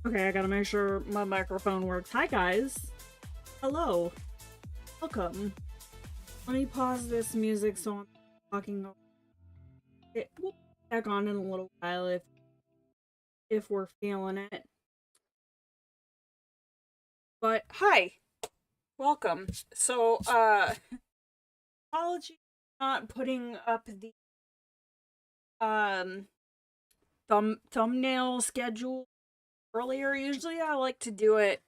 Okay, I gotta make sure my microphone works. Hi, guys. Hello. Welcome. Let me pause this music so I'm talking. We'll be back on in a little while if we're feeling it. But hi, welcome. Apology for not putting up the um thumbnail schedule earlier. Usually, I like to do it,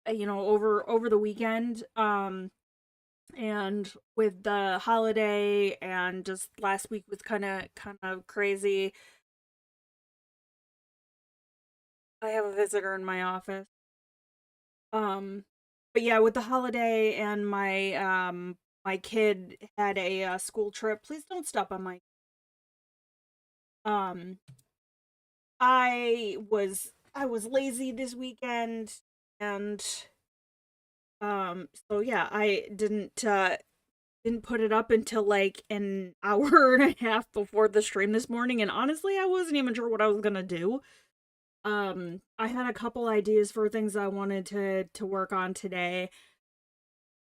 over the weekend. And with the holiday and just last week was kind of crazy. I have a visitor in my office. Um but yeah, with the holiday and my kid had a school trip. Please don't stop on my um I was lazy this weekend, and so yeah, I didn't put it up until like an hour and a half before the stream this morning, and honestly I wasn't even sure what I was gonna do. I had a couple ideas for things I wanted to work on today.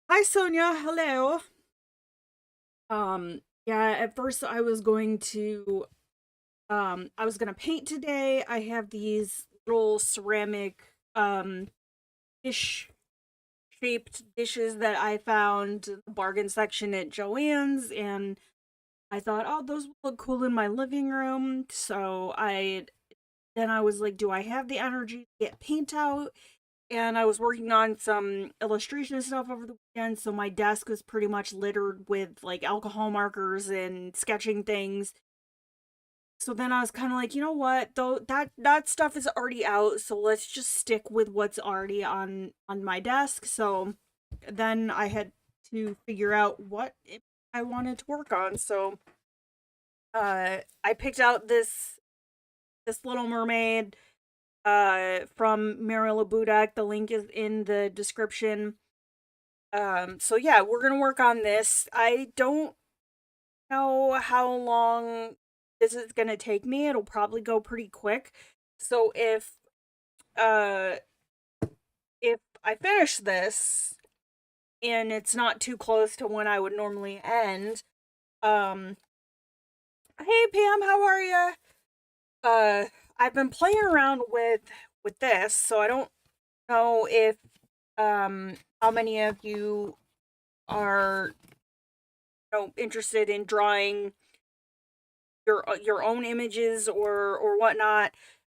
Hi Sonia, hello. Yeah, at first I was gonna paint today. I have these little ceramic dish shaped dishes that I found in the bargain section at Joann's, and I thought, oh, those would look cool in my living room. I was like, do I have the energy to get paint out? And I was working on some illustration stuff over the weekend, so my desk was pretty much littered with like alcohol markers and sketching things. So then I was kind of like, you know what? Though that stuff is already out, so let's just stick with what's already on my desk. So then I had to figure out what I wanted to work on. So I picked out this little mermaid from Mariola Budek. The link is in the description. So yeah, we're gonna work on this. I don't know how long this is gonna take me. It'll probably go pretty quick. So uh if I finish this and it's not too close to when I would normally end, um hey Pam, how are you? Uh I've been playing around with this, so I don't know if how many of you are, interested in drawing your own images or whatnot.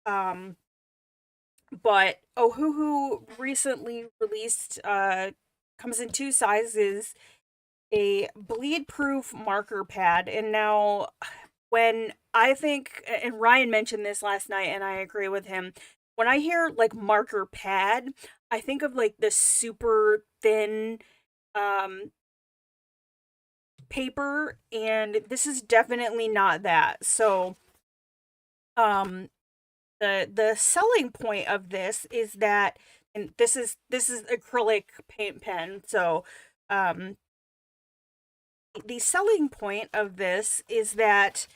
Um, but Ohuhu recently released comes in two sizes, a bleed proof marker pad. And now when I think, and Ryan mentioned this last night and I agree with him, when I hear like marker pad, I think of like the super thin um paper, and this is definitely not that. So um the selling point of this is that, and this is acrylic paint pen. So um the selling point of this is that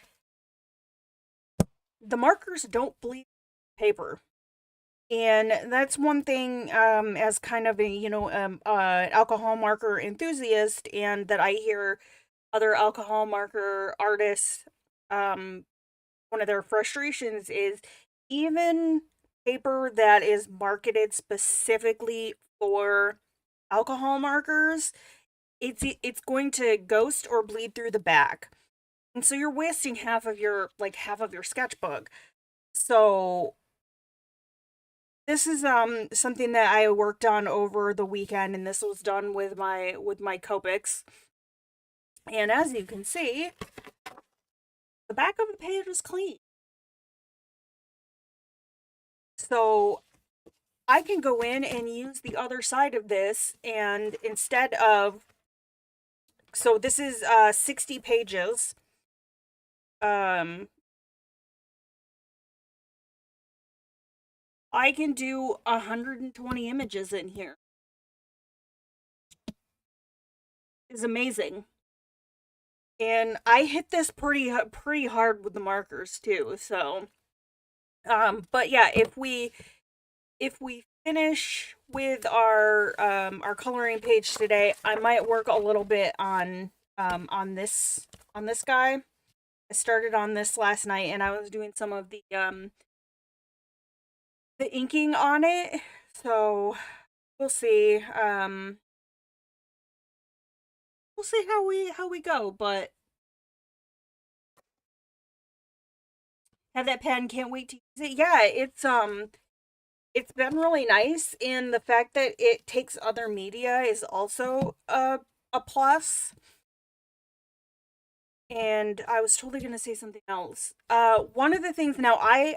the markers don't bleed paper. And that's one thing, as kind of a, alcohol marker enthusiast, and that I hear other alcohol marker artists, um, one of their frustrations is even paper that is marketed specifically for alcohol markers, it's going to ghost or bleed through the back. And so you're wasting half of your sketchbook. So this is something that I worked on over the weekend, and this was done with my Copics. And as you can see, the back of the page is clean. So I can go in and use the other side of this, and instead of, so this is 60 pages. Um I can do 120 images in here. It's amazing. And I hit this pretty hard with the markers too. So but yeah, if we finish with our coloring page today, I might work a little bit on this guy. I started on this last night, and I was doing some of the inking on it. So we'll see. We'll see how we go. But have that pen. Can't wait to use it. Yeah, it's been really nice, and the fact that it takes other media is also a plus. And I was totally gonna say something else. One of the things now I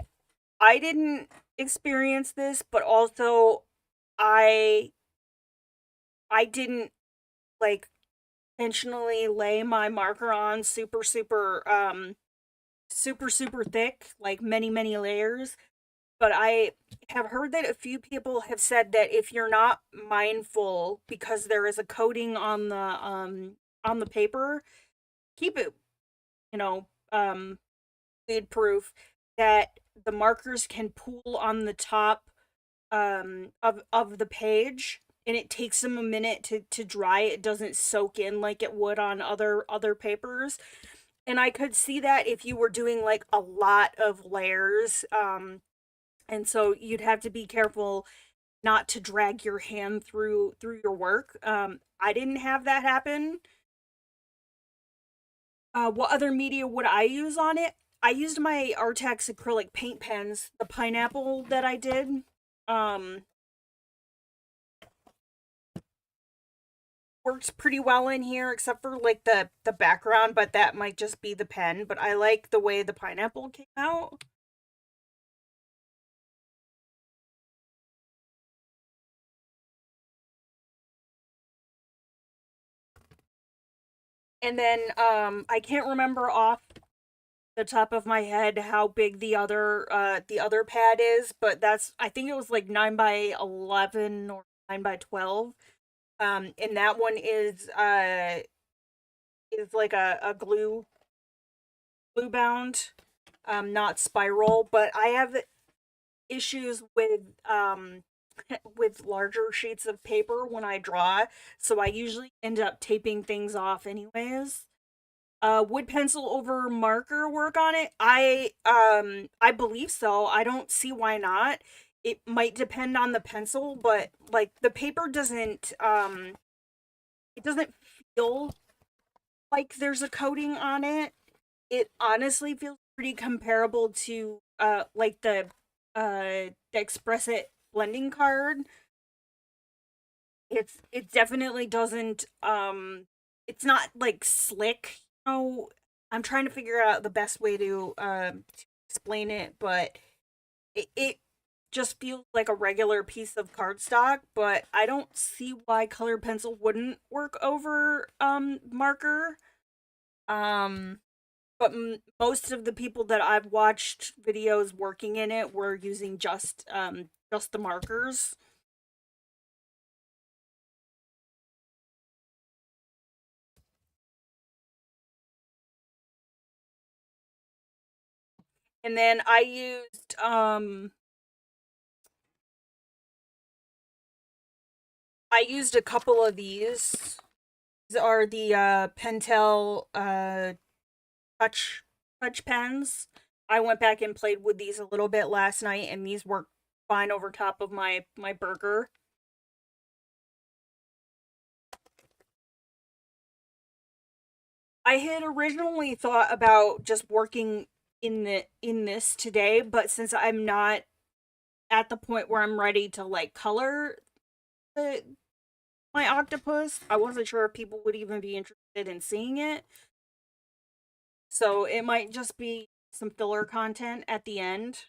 didn't experience this, but also I I didn't like intentionally lay my marker on super thick, like many layers. But I have heard that a few people have said that if you're not mindful because there is a coating on the paper, keep it, you know, bleed proof, that the markers can pool on the top of the page, and it takes them a minute to dry. It doesn't soak in like it would on other papers. And I could see that if you were doing like a lot of layers, and so you'd have to be careful not to drag your hand through your work. I didn't have that happen. What other media would I use on it? I used my Artex acrylic paint pens, the pineapple that I did. Um, Works pretty well in here, except for like the background, but that might just be the pen. But I like the way the pineapple came out. And then I can't remember off the top of my head how big the other pad is, but that's, I think it was like 9 by 11 or 9 by 12. And that one is like a glue bound, not spiral. But I have issues with larger sheets of paper when I draw, so I usually end up taping things off anyways. Would pencil over marker work on it? I believe so. I don't see why not. It might depend on the pencil, but like the paper doesn't it doesn't feel like there's a coating on it. It honestly feels pretty comparable to like the Express It blending card. It definitely doesn't it's not like slick, you know. I'm trying to figure out the best way to explain it, but it just feels like a regular piece of cardstock. But I don't see why colored pencil wouldn't work over marker. Um but most of the people that I've watched videos working in it were using just the markers. And then I used a couple of these. These are the Pentel touch touch pens. I went back and played with these a little bit last night, and these work fine over top of my burger. I had originally thought about just working in this today, but since I'm not at the point where I'm ready to like color the my octopus, I wasn't sure if people would even be interested in seeing it. So it might just be some filler content at the end.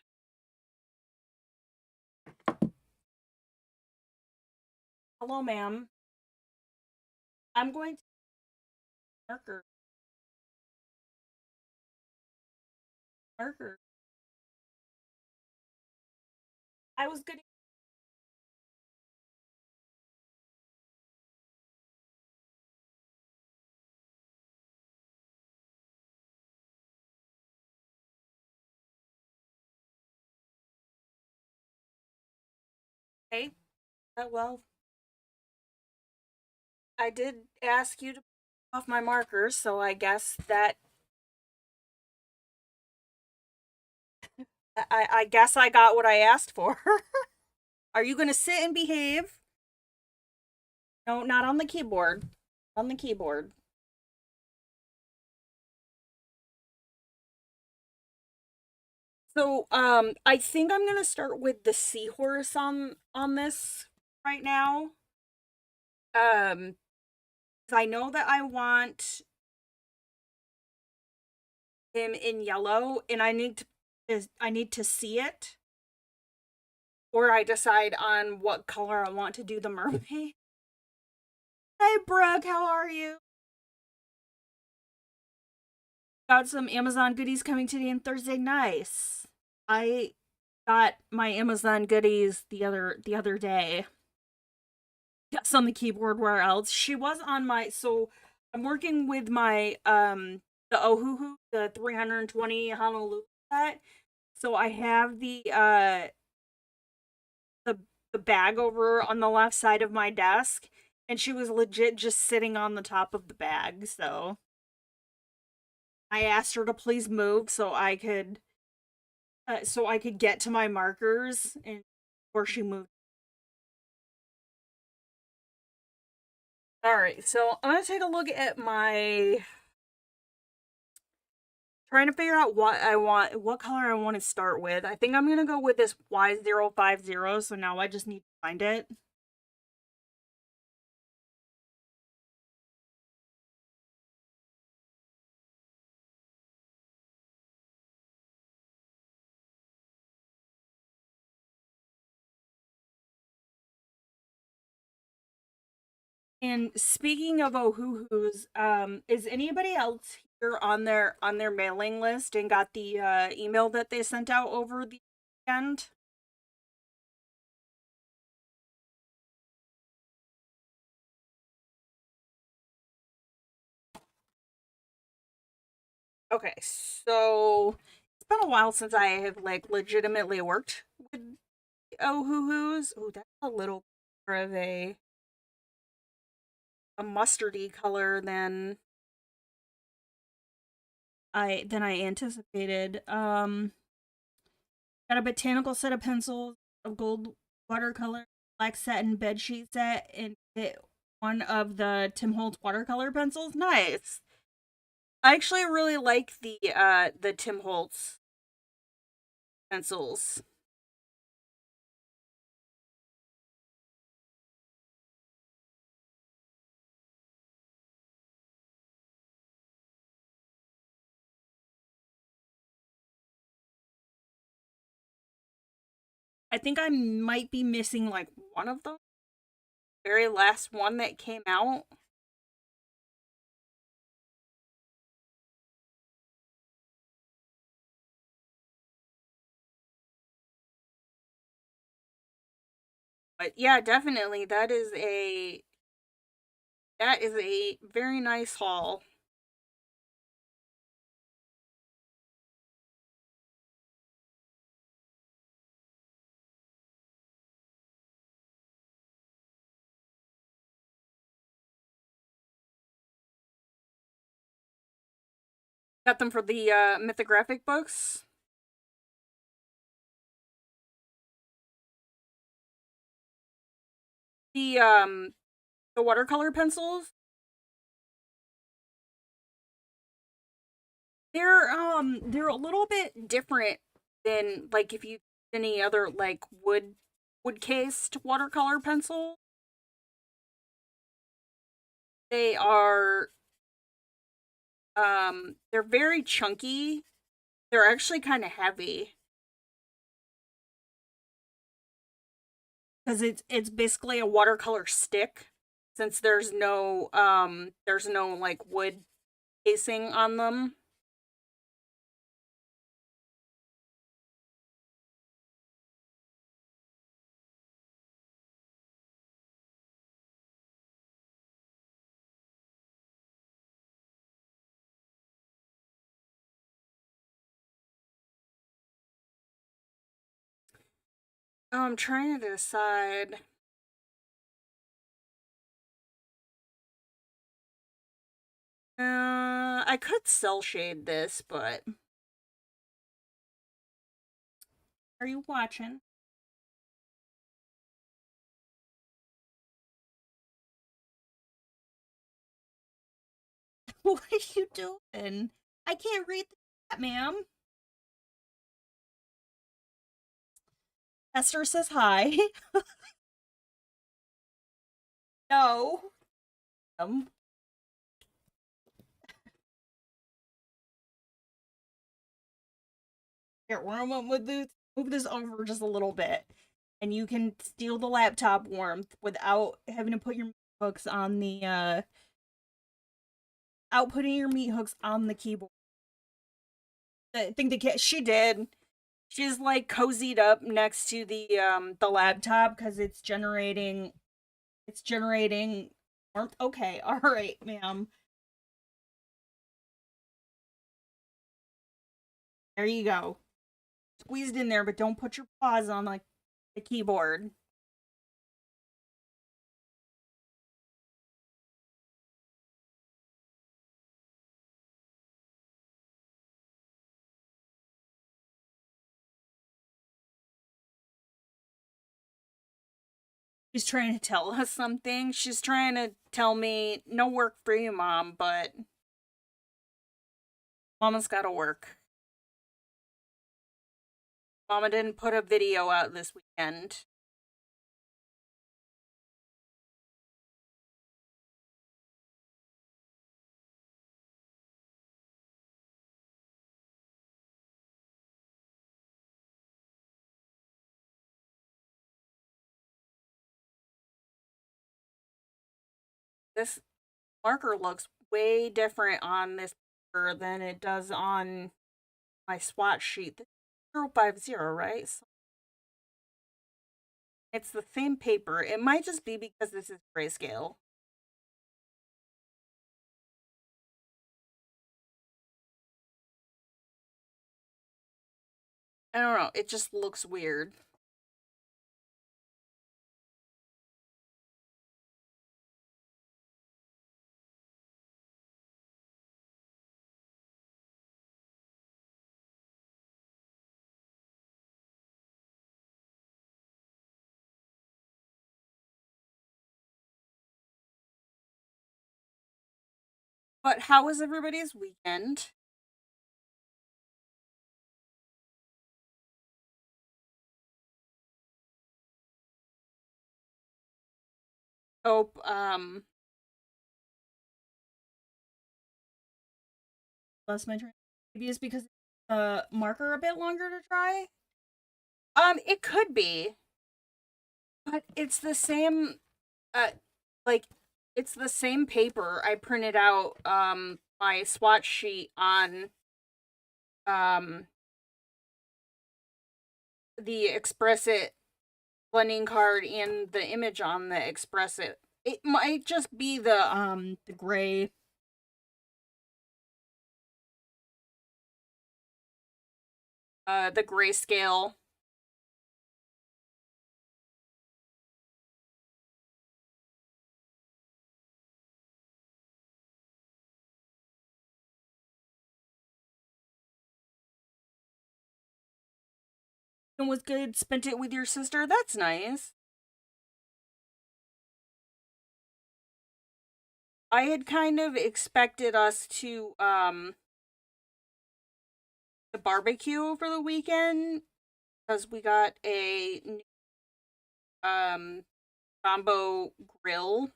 Hello, ma'am. I'm going to marker marker. I was good. Okay. Well, I did ask you to off my markers, so I guess that I guess I got what I asked for. Are you gonna sit and behave? No, not on the keyboard. On the keyboard. So, I think I'm gonna start with the seahorse on this right now. Um, 'Cause I know that I want him in yellow, and I need to see it, or I decide on what color I want to do the mermaid. Hey, Brooke, how are you? Got some Amazon goodies coming today and Thursday. Nice. I got my Amazon goodies the other day. Yes, on the keyboard. Where else? She was on my. So I'm working with my the Ohuhu, the 320 Honolulu set. So I have the the bag over on the left side of my desk, and she was legit just sitting on the top of the bag. So I asked her to please move so I could get to my markers and before she moved. All right, so I'm gonna take a look at my trying to figure out what color I want to start with. I think I'm gonna go with this Y050. So now I just need to find it. And speaking of Ohuhus, is anybody else here on their mailing list and got the email that they sent out over the weekend? Okay, so it's been a while since I have like legitimately worked with Ohuhus. Oh, that's a little more of a mustardy color than I anticipated. Got a botanical set of pencils, a gold watercolor, black satin bed sheet set, and one of the Tim Holtz watercolor pencils. Nice. I actually really like the Tim Holtz pencils. I think I might be missing like one of them. Very last one that came out. But yeah, definitely that is a very nice haul. Got them for the mythographic books. The the watercolor pencils. They're a little bit different than like if you any other like wood cased watercolor pencil. They are they're very chunky. They're actually kind of heavy because it's basically a watercolor stick since there's no like wood casing on them. Oh, I'm trying to decide. I could cell shade this, but are you watching? What are you doing? I can't read the chat, ma'am. Esther says hi. No. Um, Here, move this over just a little bit, and you can steal the laptop warmth without having to put your hooks on the out putting your meat hooks on the keyboard. I think she did. She's like cozied up next to the laptop because it's generating warmth. Okay, all right, ma'am. There you go. Squeezed in there, but don't put your paws on like the keyboard. She's trying to tell us something. She's trying to tell me no work for you, mom, but mama's gotta work. Mama didn't put a video out this weekend. This marker looks way different on this paper than it does on my swatch sheet. This is 050, right? So it's the same paper. It might just be because this is grayscale. I don't know. It just looks weird. But how was everybody's weekend? Hope lost my train. Maybe it's because the marker a bit longer to try. It could be, but it's the same. Uh, like it's the same paper I printed out. My swatch sheet on um the Express It blending card and the image on the Express It. It might just be the gray the grayscale. And was good. Spent it with your sister. That's nice. I had kind of expected us to barbecue over the weekend because we got a new combo grill.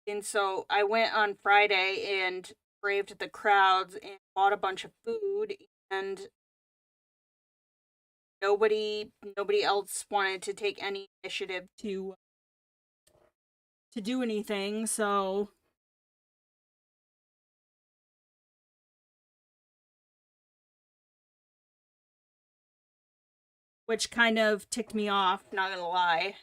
And so I went on Friday and braved the crowds and bought a bunch of food, and nobody else wanted to take any initiative to do anything, so which kind of ticked me off, not gonna lie.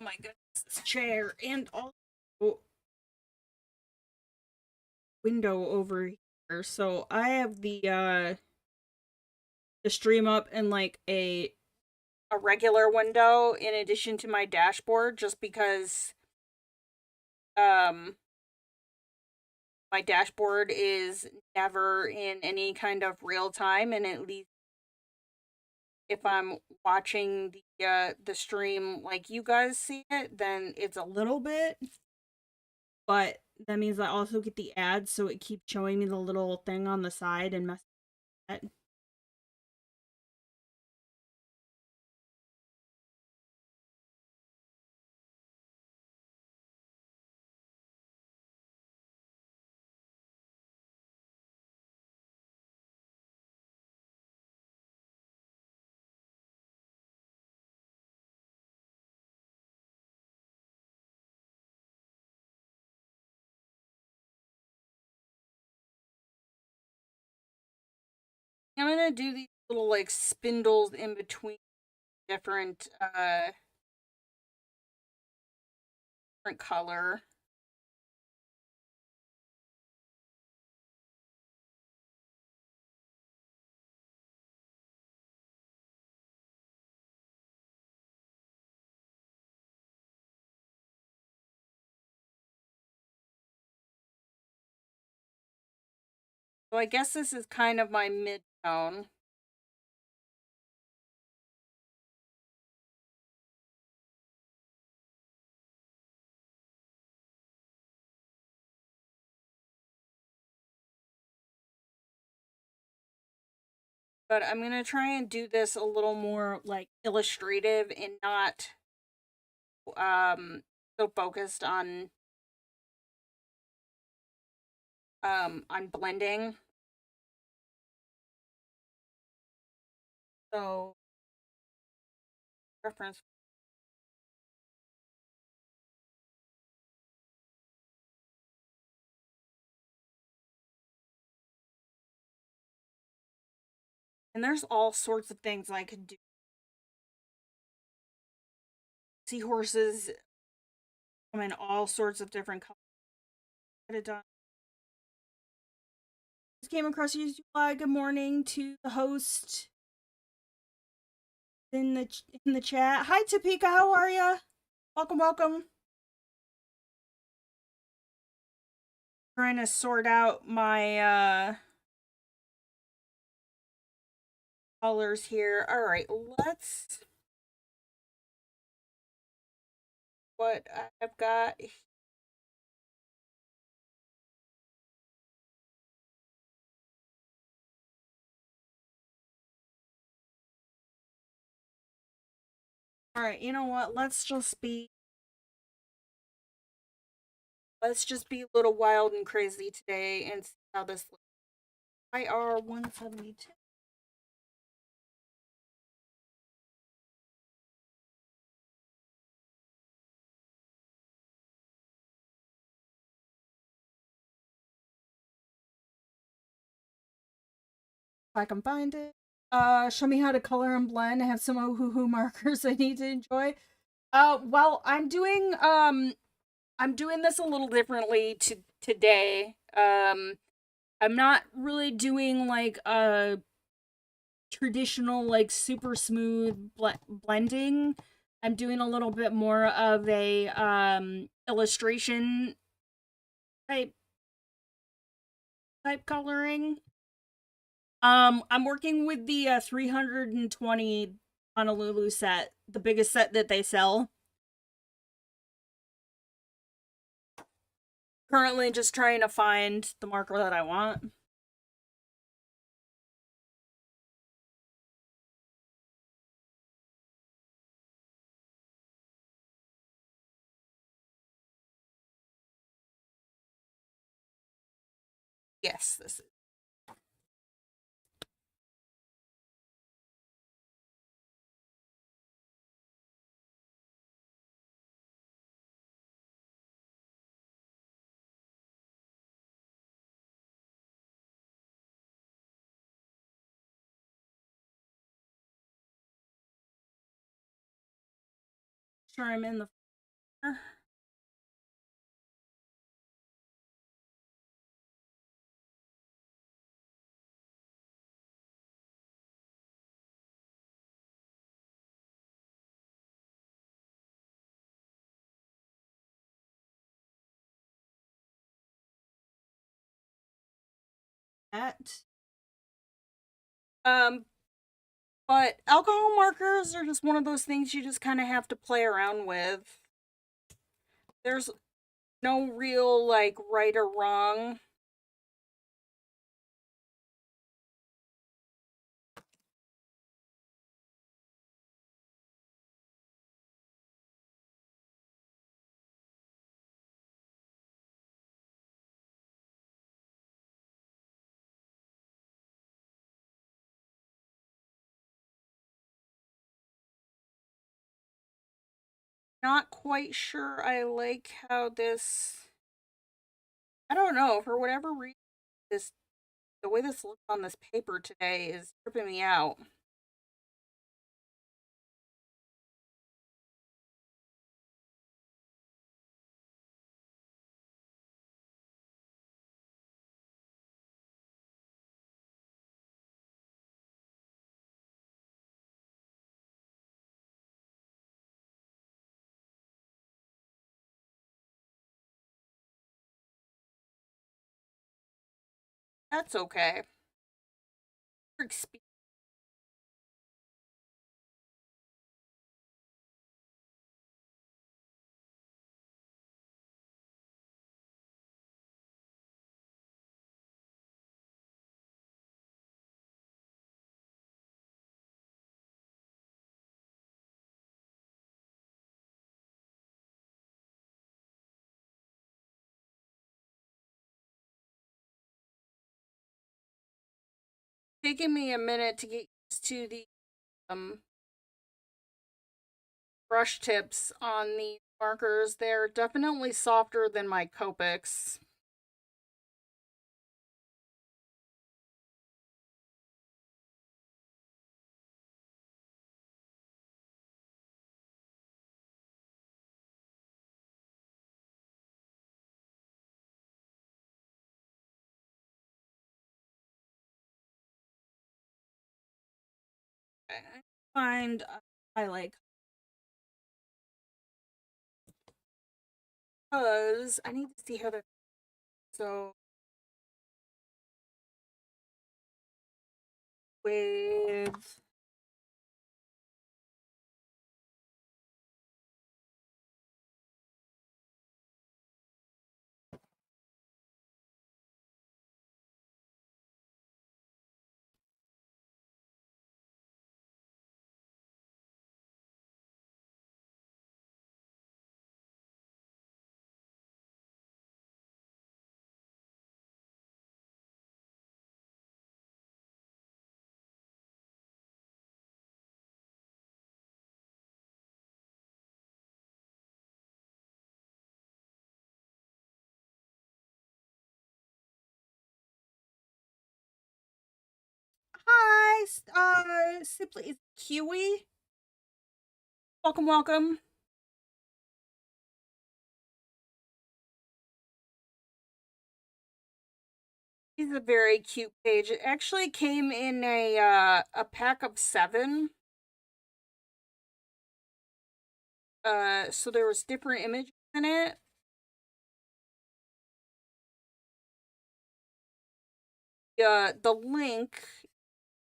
my goodness, this chair and also window over here. So I have the stream up in like a regular window in addition to my dashboard just because um my dashboard is never in any kind of real time, and at least if I'm watching the stream like you guys see it, then it's a little bit, but that means I also get the ads, so it keeps showing me the little thing on the side and messing with that. I'm gonna do these little like spindles in between different different color. So I guess this is kind of my mid-tone. But I'm gonna try and do this a little more like illustrative and not so focused on blending. So reference, and there's all sorts of things I could do. Seahorses come in all sorts of different colors. Get it done. Just came across you. Good morning to the host in the chat. Hi Topeka, how are ya? Welcome, welcome. Trying to sort out my colors here. All right, let's what I've got. All right, you know what? Let's just be a little wild and crazy today and see how this looks. IR 172. If I can find it. Show me how to color and blend. I have some Ohuhu markers I need to enjoy. Well, I'm doing this a little differently today. I'm not really doing like a traditional like super smooth blending. I'm doing a little bit more of a illustration type coloring. I'm working with the 320 Honolulu set, the biggest set that they sell. Currently just trying to find the marker that I want. Yes, this is. Sure, I'm in the That. Um, but alcohol markers are just one of those things you just kind of have to play around with. There's no real, like, right or wrong. Not quite sure I like how this. I don't know, for whatever reason, this the way this looks on this paper today is tripping me out. That's okay. Taking me a minute to get used to the um brush tips on the markers. They're definitely softer than my Copics. I find I like because I need to see how that. So with hi, simply Kiwi. Welcome, welcome. He's a very cute page. It actually came in a pack of 7. So there was different images in it. The link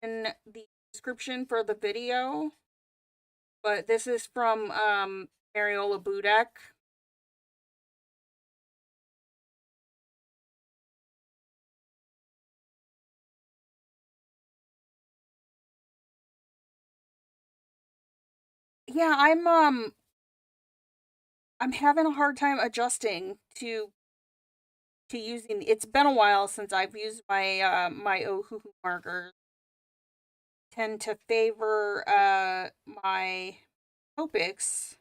in the description for the video, but this is from Mariola Budek. Yeah, I'm having a hard time adjusting to using. It's been a while since I've used my my Ohuhu markers. Tend to favor my Copics.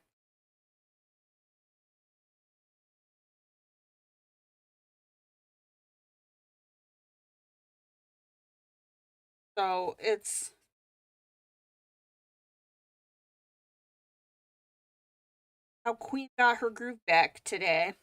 So it's how Queen got her groove back today.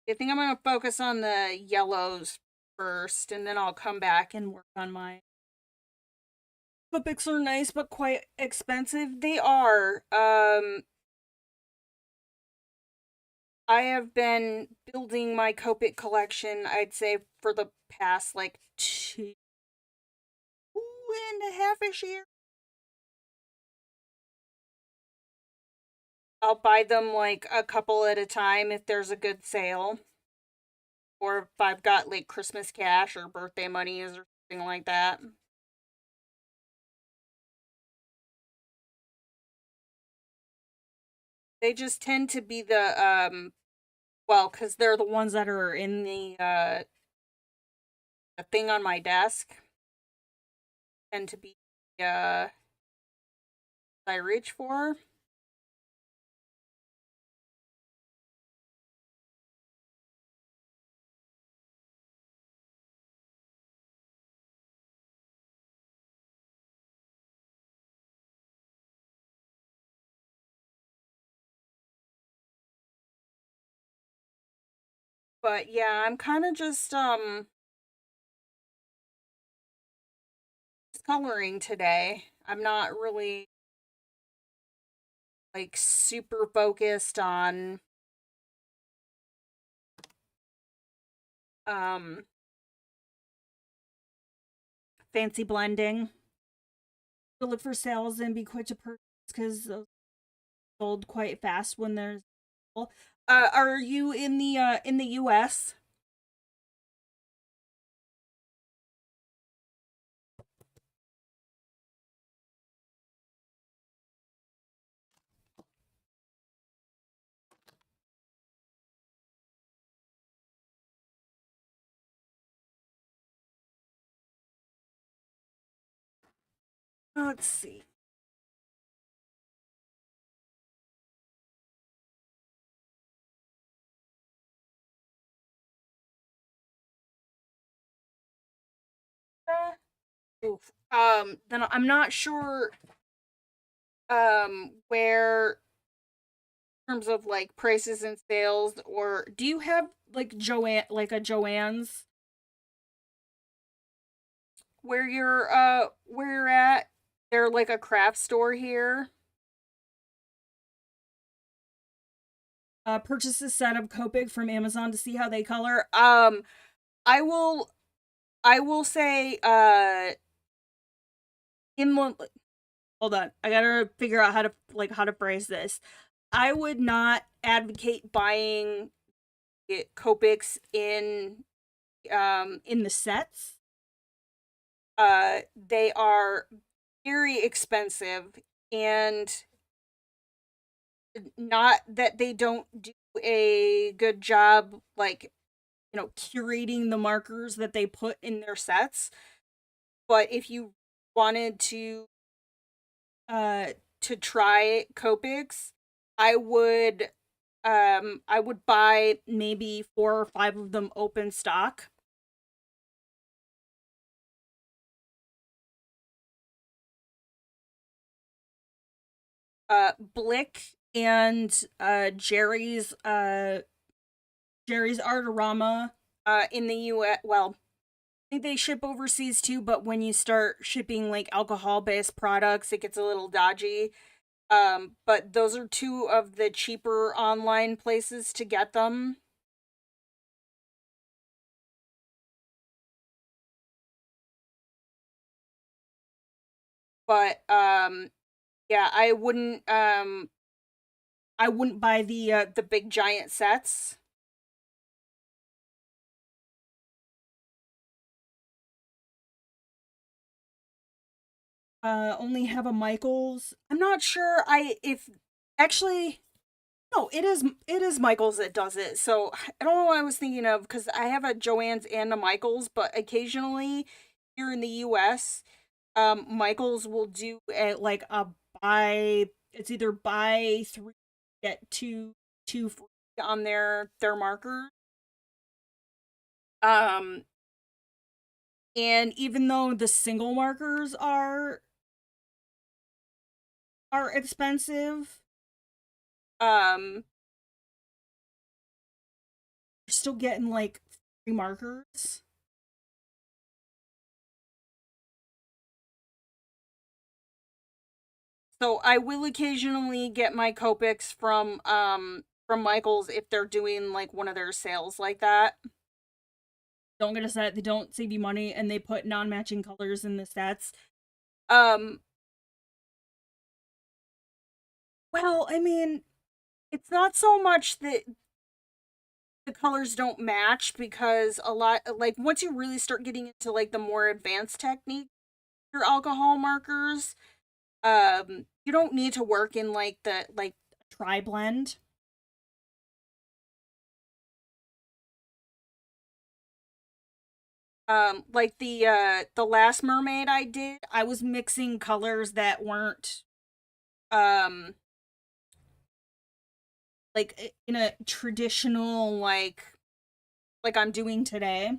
I think I'm gonna focus on the yellows first, and then I'll come back and work on my. Copics are nice, but quite expensive. They are. I have been building my Copic collection, I'd say, for the past like 2.5-ish years. I'll buy them like a couple at a time if there's a good sale, or if I've got like Christmas cash or birthday monies or something like that. They just tend to be well, because they're the ones that are in the thing on my desk, tend to be uh I reach for. But yeah, I'm kind of just coloring today. I'm not really like super focused on um fancy blending. To look for sales and be quick to purchase because those sold quite fast when there's. Are you in the U.S.? Let's see. Oof. Then I'm not sure where in terms of like prices and sales, or do you have like Joann's where you're at? They're like a craft store here. Purchase a set of Copic from Amazon to see how they color. I will I will say in hold on. I gotta figure out how to phrase this. I would not advocate buying Copics in the sets. They are very expensive, and not that they don't do a good job, like, curating the markers that they put in their sets. But if you wanted uh to try Copics, I would I would buy maybe 4 or 5 of them open stock. Blick and Jerry's Artorama in the US. Well, I think they ship overseas too, but when you start shipping like alcohol based products, it gets a little dodgy. But those are two of the cheaper online places to get them. But yeah, I wouldn't buy the big giant sets. Only have a Michaels. I'm not sure I if actually No, it is Michaels that does it. So I don't know what I was thinking of because I have a Joann's and a Michaels, but occasionally here in the US, Michaels will do like a buy. It's either buy three get two free on their marker. Um, and even though the single markers are expensive, um, you're still getting like free markers. So I will occasionally get my Copics from Michaels if they're doing like one of their sales like that. Don't get a set, they don't save you money, and they put non-matching colors in the sets. Um well, I mean, it's not so much that the colors don't match because a lot like once you really start getting into like the more advanced technique for alcohol markers, you don't need to work in like the like tri blend. Like the last mermaid I did, I was mixing colors that weren't um like in a traditional like I'm doing today.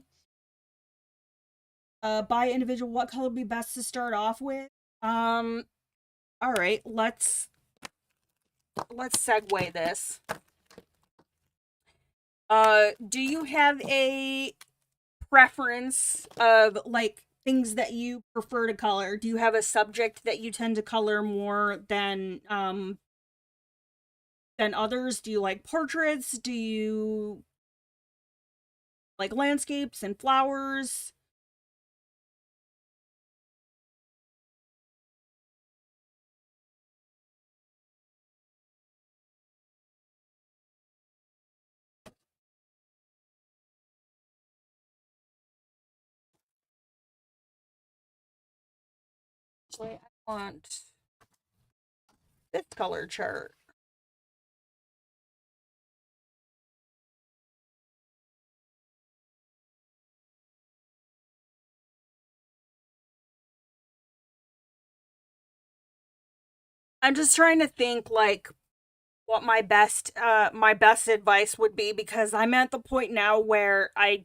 By individual, what color would be best to start off with? Um, all right, let's segue this. Do you have a preference of like things that you prefer to color? Do you have a subject that you tend to color more than others? Do you like portraits? Do you like landscapes and flowers? Actually, I want this color chart. I'm just trying to think like what my best advice would be because I'm at the point now where I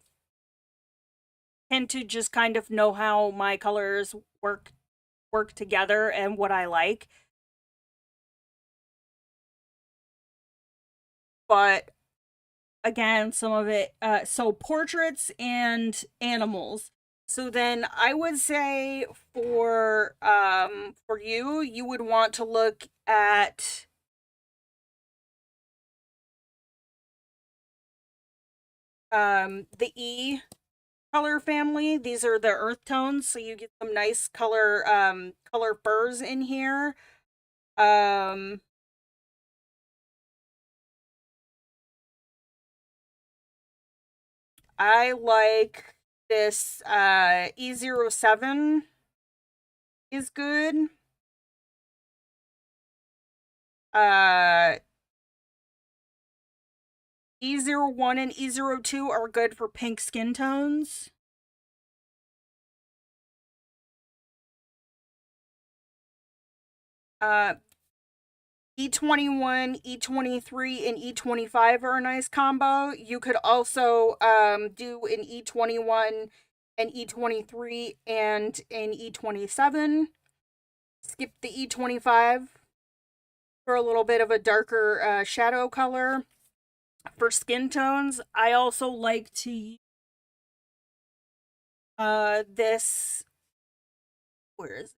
tend to just kind of know how my colors work together and what I like. But again, some of it so portraits and animals. So then I would say for you would want to look at the E color family. These are the earth tones, so you get some nice color furs in here. Um I like this E07 is good. Uh E01 and E02 are good for pink skin tones. Uh E21, E23, and E25 are a nice combo. You could also do an E21, an E23, and an E27. Skip the E25 for a little bit of a darker shadow color. For skin tones, I also like to use this where is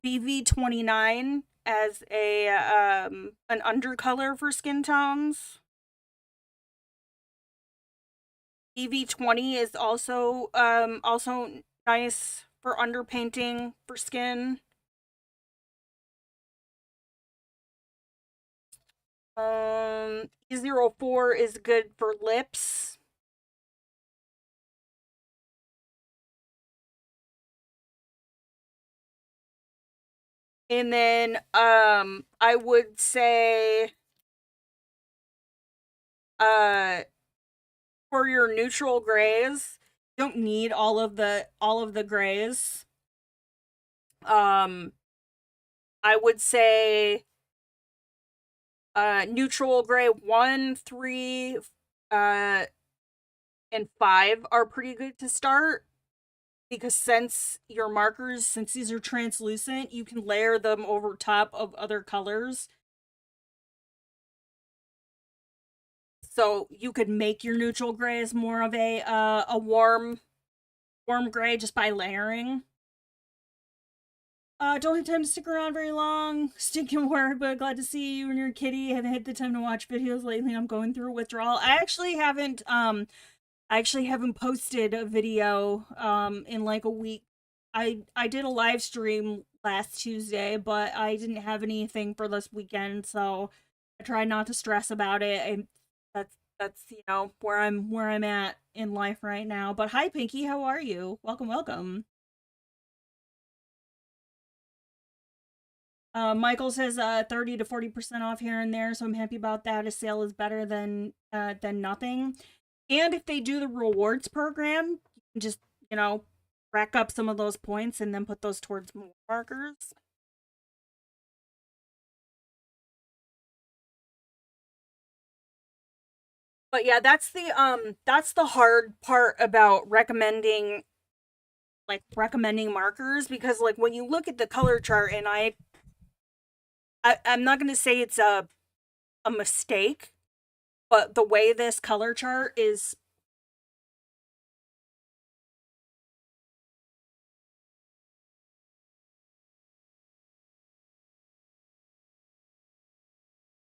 BV29 as a an undercolor for skin tones. BV20 is also nice for underpainting for skin. E04 is good for lips. And then I would say uh for your neutral grays, you don't need all of the grays. Um I would say neutral gray 1, 3, uh and 5 are pretty good to start, because since these are translucent, you can layer them over top of other colors. So you could make your neutral grays more of a warm gray just by layering. Don't have time to stick around very long. Stinking work, but glad to see you and your kitty. Haven't had the time to watch videos lately. I'm going through a withdrawal. I actually haven't posted a video in like a week. I did a live stream last Tuesday, but I didn't have anything for this weekend, so I tried not to stress about it. And that's where I'm at in life right now. But hi Pinky, how are you? Welcome, welcome. Michael says 30 to 40% off here and there, so I'm happy about that. A sale is better than nothing. And if they do the rewards program, you can just, rack up some of those points and then put those towards more markers. But yeah, that's the hard part about recommending markers, because like when you look at the color chart, and I'm not going to say it's a mistake, but the way this color chart is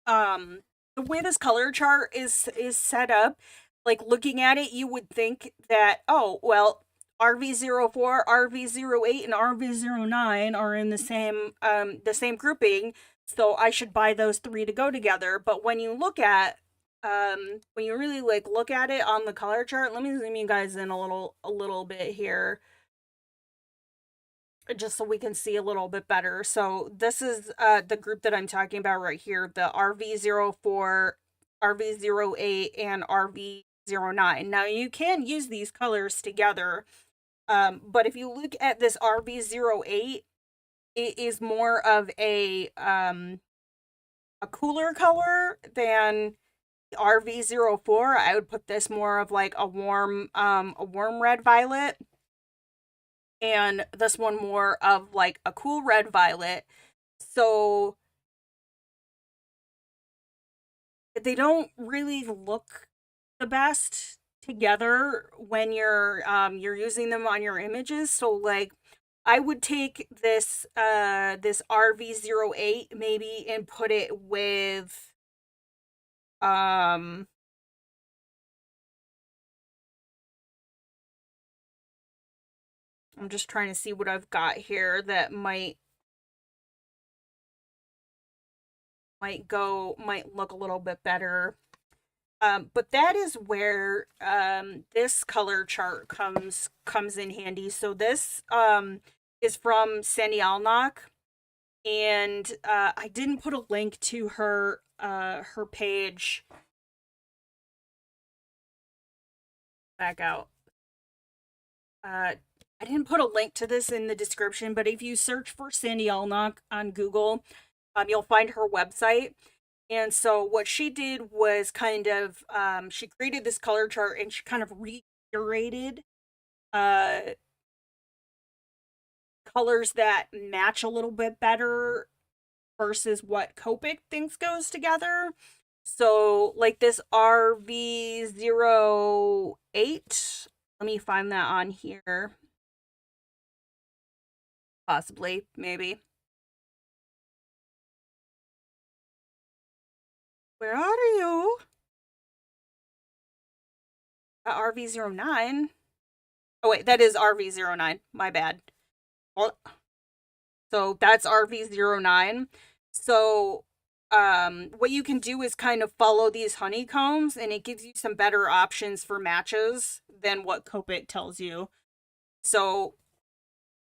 um the way this color chart is set up, like looking at it, you would think that, oh well, RV04, RV08, and RV09 are in the same grouping, so I should buy those three to go together. But when you really like look at it on the color chart, let me zoom you guys in a little bit here, just so we can see a little bit better. So this is the group that I'm talking about right here, the RV04, RV08, and RV09. Now you can use these colors together, but if you look at this RV08, it is more of a cooler color than RV04. I would put this more of like a warm red violet, and this one more of like a cool red violet. So they don't really look the best together when you're using them on your images. So like I would take this RV08 maybe and put it with um I'm just trying to see what I've got here that might look a little bit better. But that is where this color chart comes in handy. So this is from Sandy Alnock, and I didn't put a link to her page. Back out. I didn't put a link to this in the description, but if you search for Sandy Alnock on Google, you'll find her website. And so what she did was kind of she created this color chart, and she kind of recurated uh colors that match a little bit better versus what Copic thinks goes together. So like this RV08, let me find that on here. Possibly, maybe. Where are you? RV09. Oh wait, that is RV09. My bad. Well, so that's RV09. So what you can do is kind of follow these honeycombs, and it gives you some better options for matches than what Copic tells you. So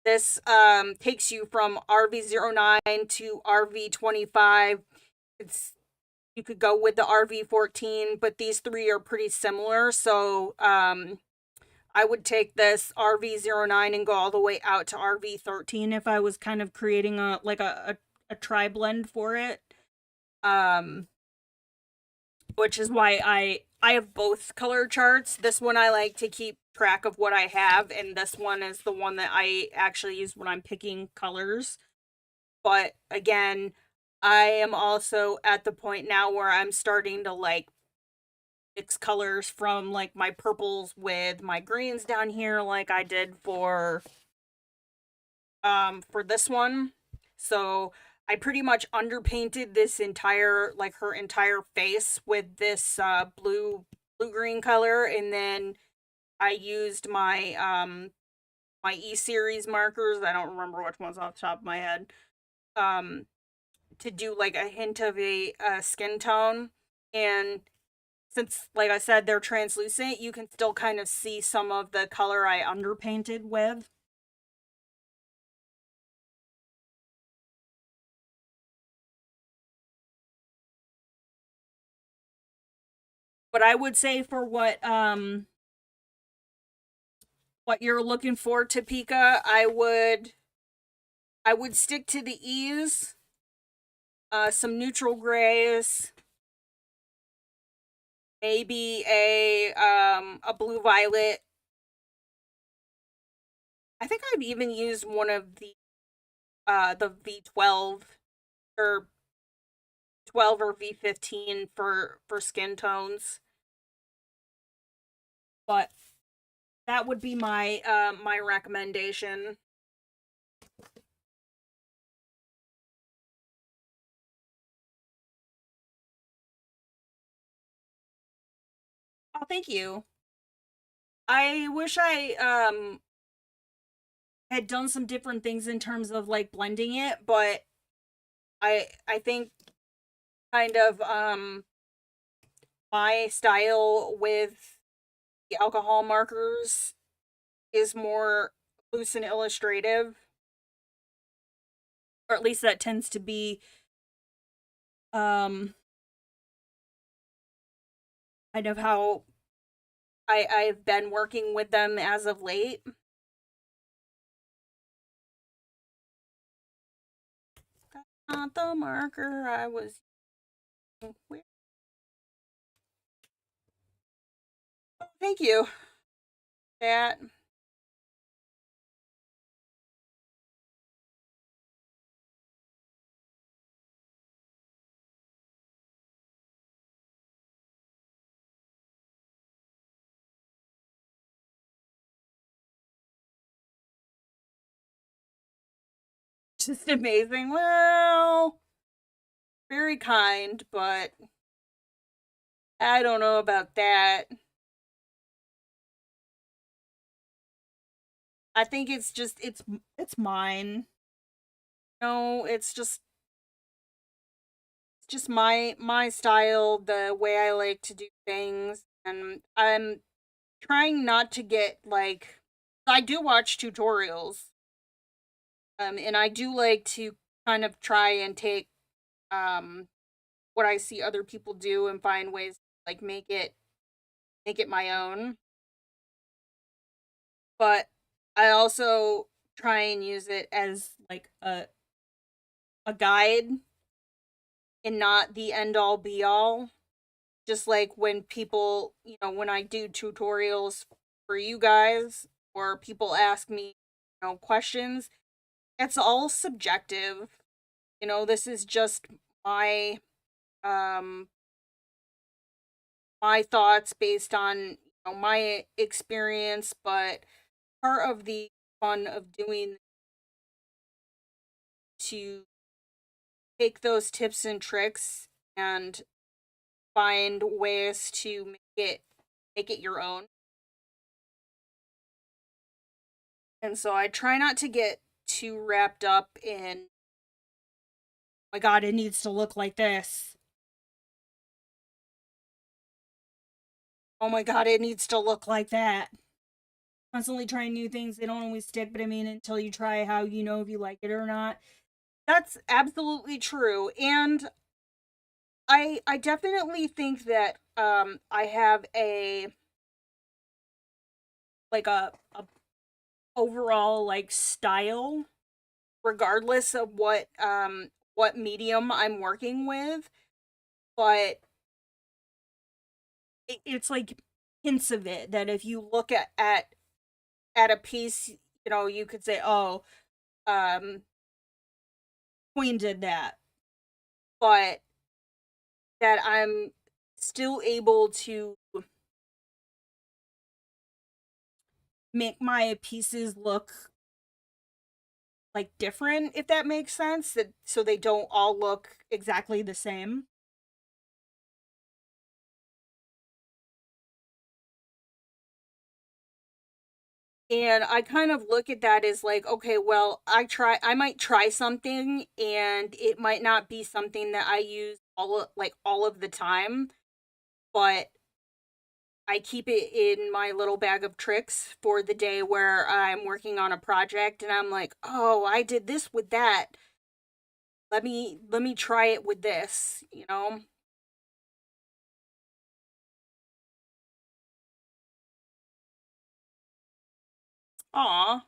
This takes you from RV09 to RV25. It's You could go with the RV14, but these three are pretty similar. So I would take this RV09 and go all the way out to RV13 if I was kind of creating a tri blend for it. Um, which is why I have both color charts. This one I like to keep track of what I have, and this one is the one that I actually use when I'm picking colors. But again, I am also at the point now where I'm starting to like mix colors from like my purples with my greens down here like I did for this one. So I pretty much underpainted this entire like her entire face with this blue green color, and then I used my E series markers. I don't remember which ones off the top of my head. Um to do like a hint of a skin tone, and since like I said they're translucent, you can still kind of see some of the color I underpainted with. But I would say for what you're looking for, Topeka, I would stick to the E's, some neutral grays, maybe a blue violet. I think I've even used one of the V12 or 12 or V15 for skin tones. But that would be my recommendation. Oh, thank you. I wish I had done some different things in terms of like blending it, but I think kind of my style with the alcohol markers is more loose and illustrative, or at least that tends to be um kind of how I've been working with them as of late. That's not the marker I was with. Oh, thank you. That just amazing. Well, very kind, but I don't know about that. I think it's mine. No, it's just my style, the way I like to do things, and I'm trying not to get like I do watch tutorials, and I do like to kind of try and take um what I see other people do and find ways to like make it my own. But I also try and use it as like a guide and not the end all be all. Just like when people, when I do tutorials for you guys or people ask me, questions, it's all subjective. This is just my um my thoughts based on, my experience, but part of the fun of doing to take those tips and tricks and find ways to make it your own. And so I try not to get too wrapped up in, my god, it needs to look like this. Oh my god, it needs to look like that. constantly trying new things. They don't always stick, but I mean, until you try, how you know if you like it or not. That's absolutely true. And I definitely think that I have a like a overall like style regardless of what medium I'm working with, but it's like hints of it that if you look at a piece, you could say, "Oh, um Queen did that." But that I'm still able to make my pieces look like different, if that makes sense, that so they don't all look exactly the same. And I kind of look at that as like, okay, well, I might try something and it might not be something that I use all of the time, but I keep it in my little bag of tricks for the day where I'm working on a project and I'm like, "Oh, I did this with that. Let me try it with this," you know? Aw.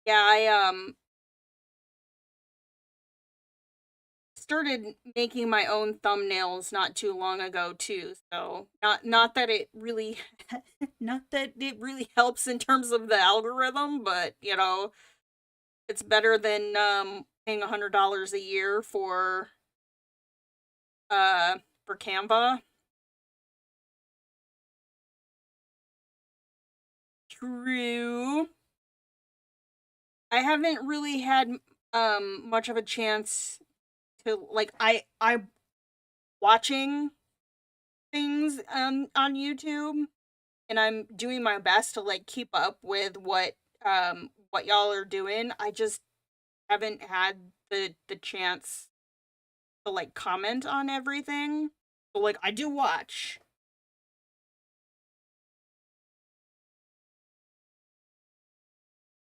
Yeah, I started making my own thumbnails not too long ago too. So, not that it really not that it really helps in terms of the algorithm, but it's better than paying $100 a year uh for Canva. True. I haven't really had much of a chance to like I watching things on YouTube, and I'm doing my best to like keep up with what y'all are doing. I just haven't had the chance to like comment on everything. But like I do watch.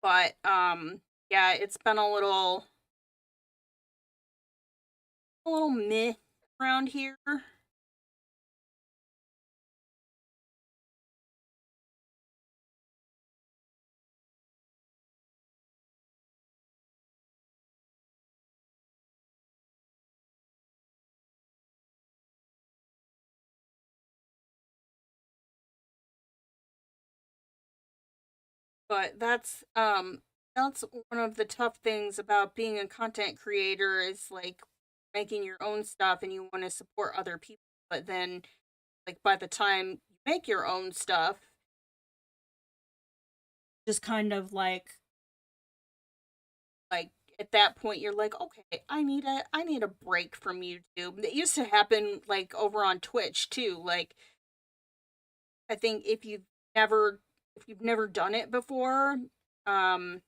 But yeah, it's been a little meh around here. But that's one of the tough things about being a content creator is like making your own stuff and you want to support other people, but then like by the time you make your own stuff, just kind of like at that point you're like, okay, I need a break from YouTube. It used to happen like over on Twitch too. Like I think never if you've never done it before, um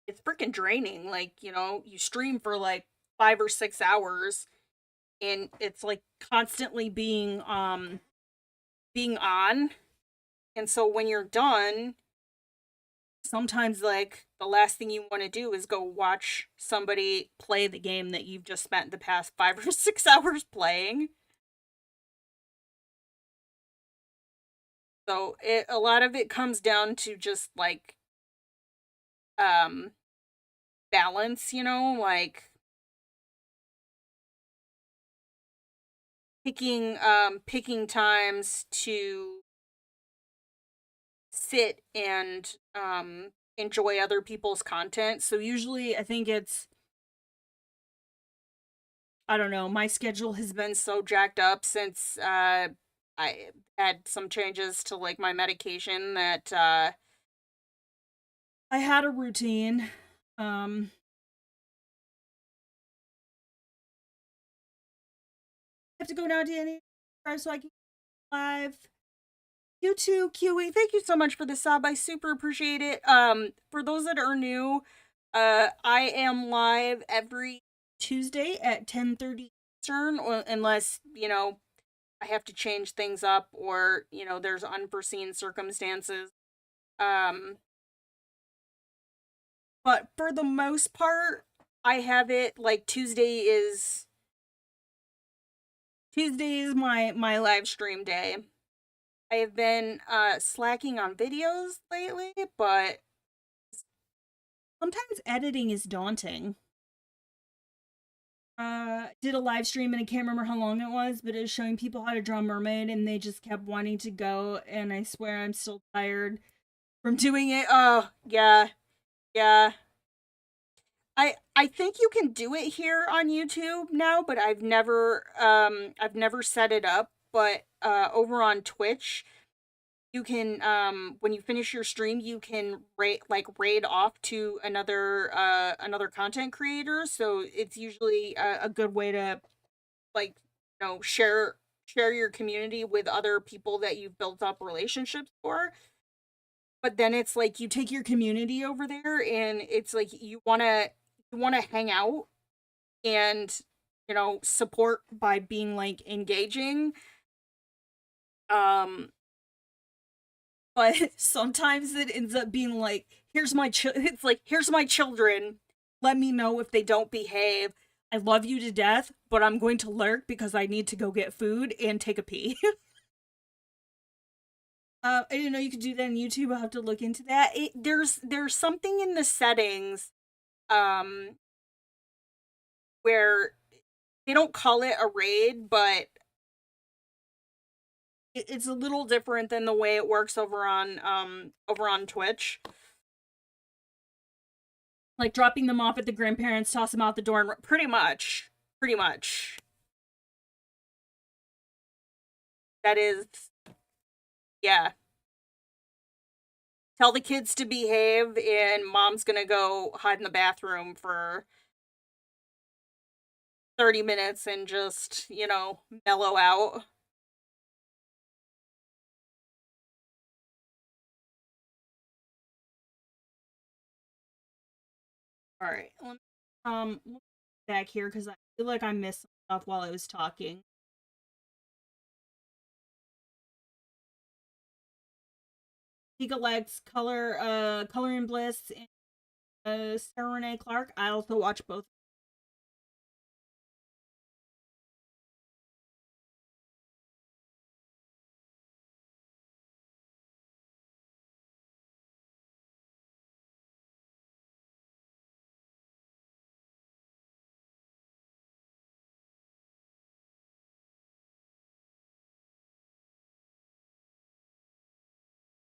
it's freaking draining. Like, you stream for like 5 or 6 hours and it's like constantly being on. And so when you're done, sometimes like the last thing you want to do is go watch somebody play the game that you've just spent the past 5 or 6 hours playing. So a lot of it comes down to just like um balance, like picking times to sit and enjoy other people's content. So usually I think it's I don't know, my schedule has been so jacked up since I had some changes to like my medication that I had a routine. I have to go now to any so I can live. You too, Kiwi. Thank you so much for the sub. I super appreciate it. For those that are new, I am live every Tuesday at 10:30 concern, or unless, I have to change things up, or, there's unforeseen circumstances. Um, but for the most part, I have it like Tuesday is my live stream day. I have been slacking on videos lately, but sometimes editing is daunting. Did a live stream and I can't remember how long it was, but it was showing people how to draw mermaid and they just kept wanting to go, and I swear I'm still tired from doing it. Oh, yeah. Yeah. I think you can do it here on YouTube now, but I've never set it up, but over on Twitch, you can when you finish your stream, you can raid off to another content creator, so it's usually a good way to, like, share your community with other people that you've built up relationships for. But then it's like you take your community over there, and it's like you want to hang out and, support by being like engaging. um but sometimes it ends up being like, it's like, here's my children, let me know if they don't behave. I love you to death, but I'm going to lurk because I need to go get food and take a pee. I didn't know you could do that on YouTube. I'll have to look into that. There's something in the settings um where they don't call it a raid, but it's a little different than the way it works over on Twitch. Like dropping them off at the grandparents, toss them out the door, and pretty much. That is, yeah. Tell the kids to behave, and mom's gonna go hide in the bathroom for 30 minutes and just, mellow out. All right. Let me back here because I feel like I missed some stuff while I was talking. Eagle Legs, Color and Bliss, and Sarah Renee Clark. I also watch both.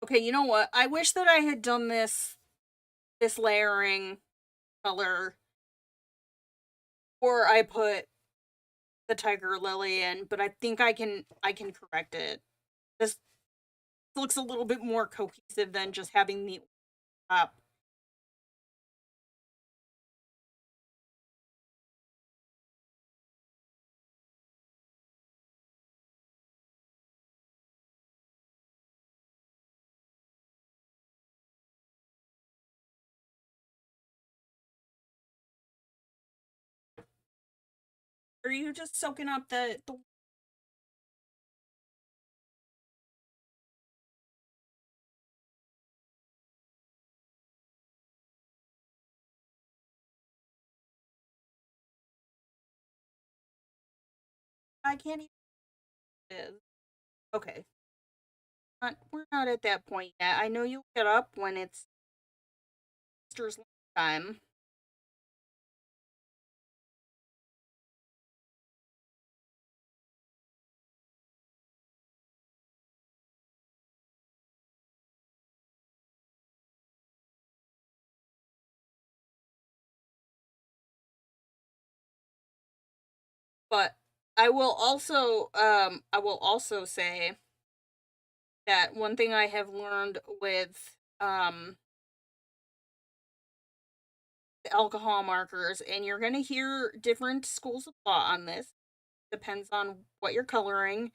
Okay, you know what? I wish that I had done this layering color, or I put the tiger lily in, but I think I can correct it. This looks a little bit more cohesive than just having the up. Are you just soaking up the I can't even. Okay. We're not at that point yet. I know you'll get up when it's sister's time. But I will also say that one thing I have learned with the alcohol markers, and you're going to hear different schools of thought on this, depends on what you're coloring,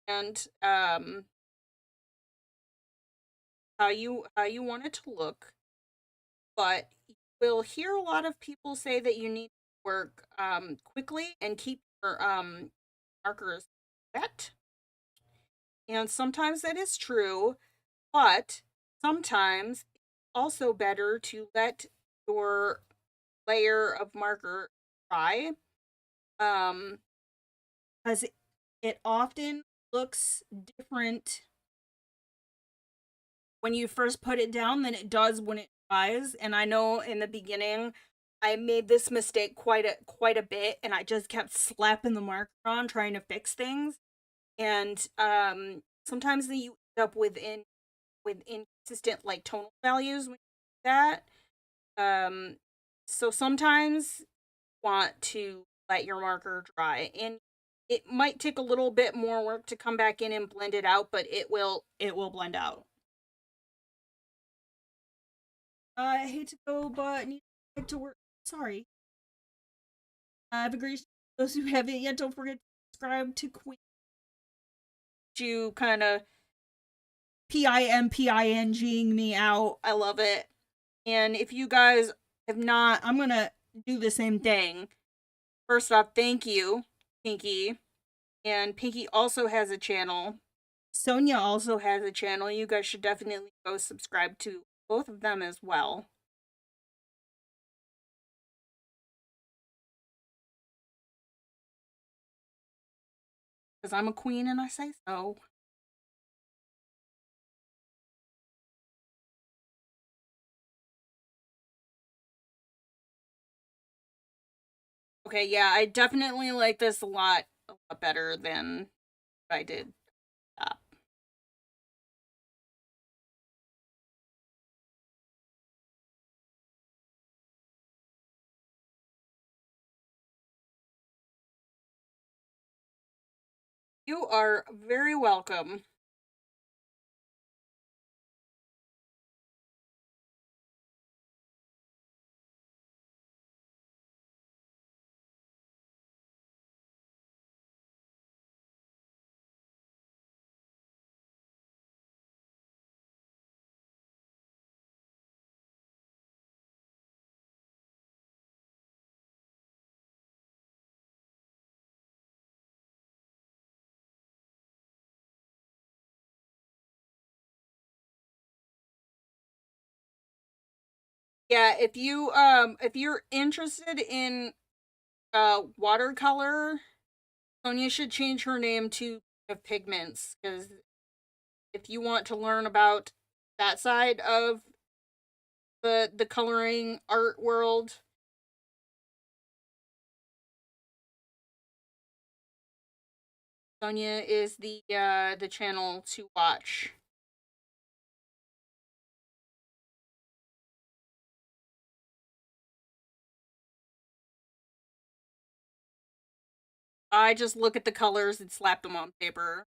and how you want it to look. But we'll hear a lot of people say that you need to work quickly and keep or marker is wet. And sometimes that is true, but sometimes it's also better to let your layer of marker dry. Because it often looks different when you first put it down than it does when it dries. And I know in the beginning I made this mistake quite a bit, and I just kept slapping the marker on trying to fix things. And sometimes you end up with inconsistent like tonal values when you do that. Um so sometimes you want to let your marker dry, and it might take a little bit more work to come back in and blend it out, but it will blend out. I hate to go, but need to get to work. Sorry. Have a great. Those who haven't yet, don't forget to subscribe to Queen. You kind of PIMPINGing me out. I love it. And if you guys have not, I'm gonna do the same thing. First off, thank you, Pinky. And Pinky also has a channel. Sonia also has a channel. You guys should definitely go subscribe to both of them as well. Because I'm a queen and I say so. Okay, yeah, I definitely like this a lot better than I did. Uh, you are very welcome. Yeah, if you're interested in watercolor, Sonia should change her name to of pigments, because if you want to learn about that side of the coloring art world, Sonia is the channel to watch. I just look at the colors and slap them on paper.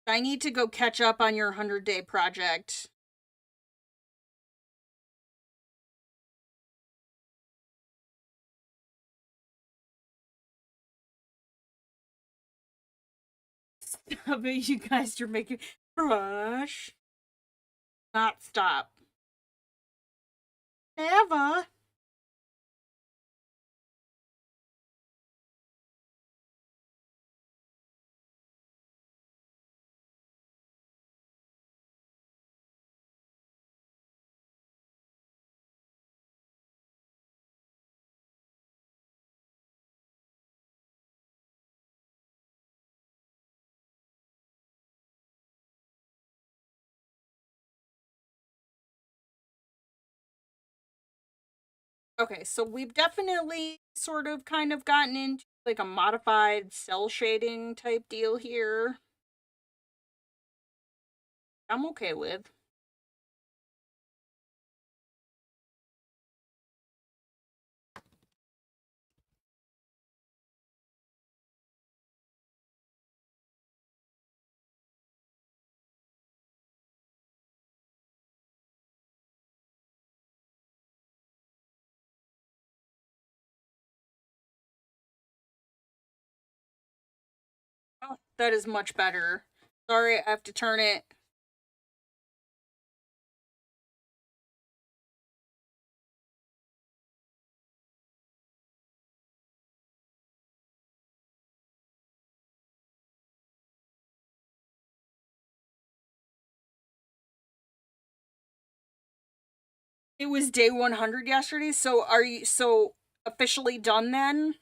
I need to go catch up on your 100-day project. Stop it, you guys are making brush. Not stop. Never. Okay, so we've definitely sort of kind of gotten into like a modified cell shading type deal here. I'm okay with. Oh, that is much better. Sorry, I have to turn it. It was day 100 yesterday, so are you so officially done then?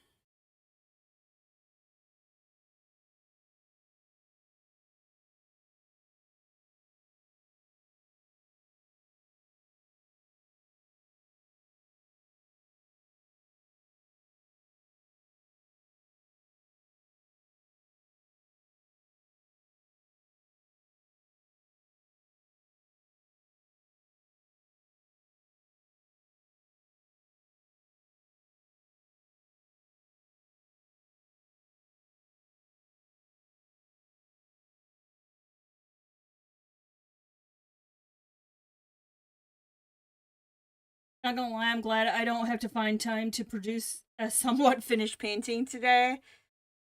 Not gonna lie, I'm glad I don't have to find time to produce a somewhat finished painting today.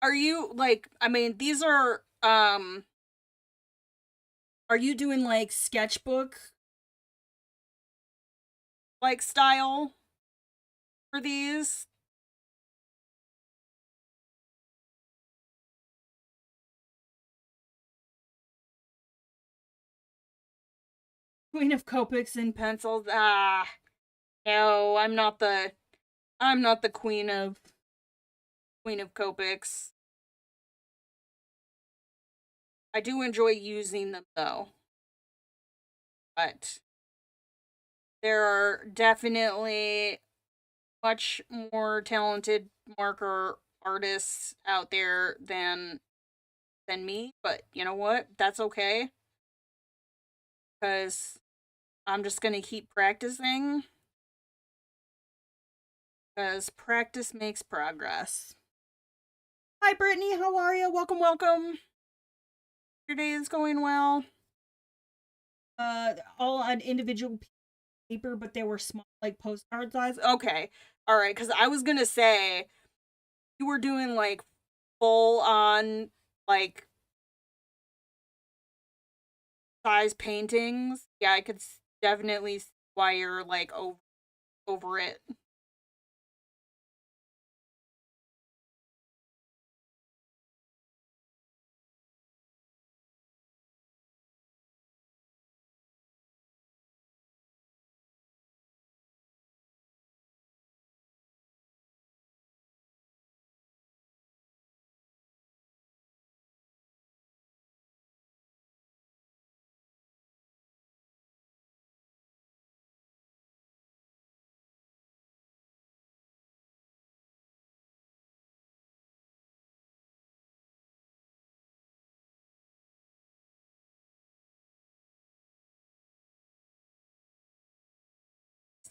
Are you like, I mean, these are you doing like sketchbook like style for these? Queen of Copics and pencils. Ah, no, I'm not the Queen of Copics. I do enjoy using them though, but there are definitely much more talented marker artists out there than me, but you know what? That's okay cuz I'm just going to keep practicing cuz practice makes progress. Hi Brittany, how are you? Welcome, welcome. Your day is going well. All on individual paper, but they were small, like postcard size. Okay, all right. Because I was gonna say you were doing like full on like size paintings. Yeah, I could definitely see why you're like over it.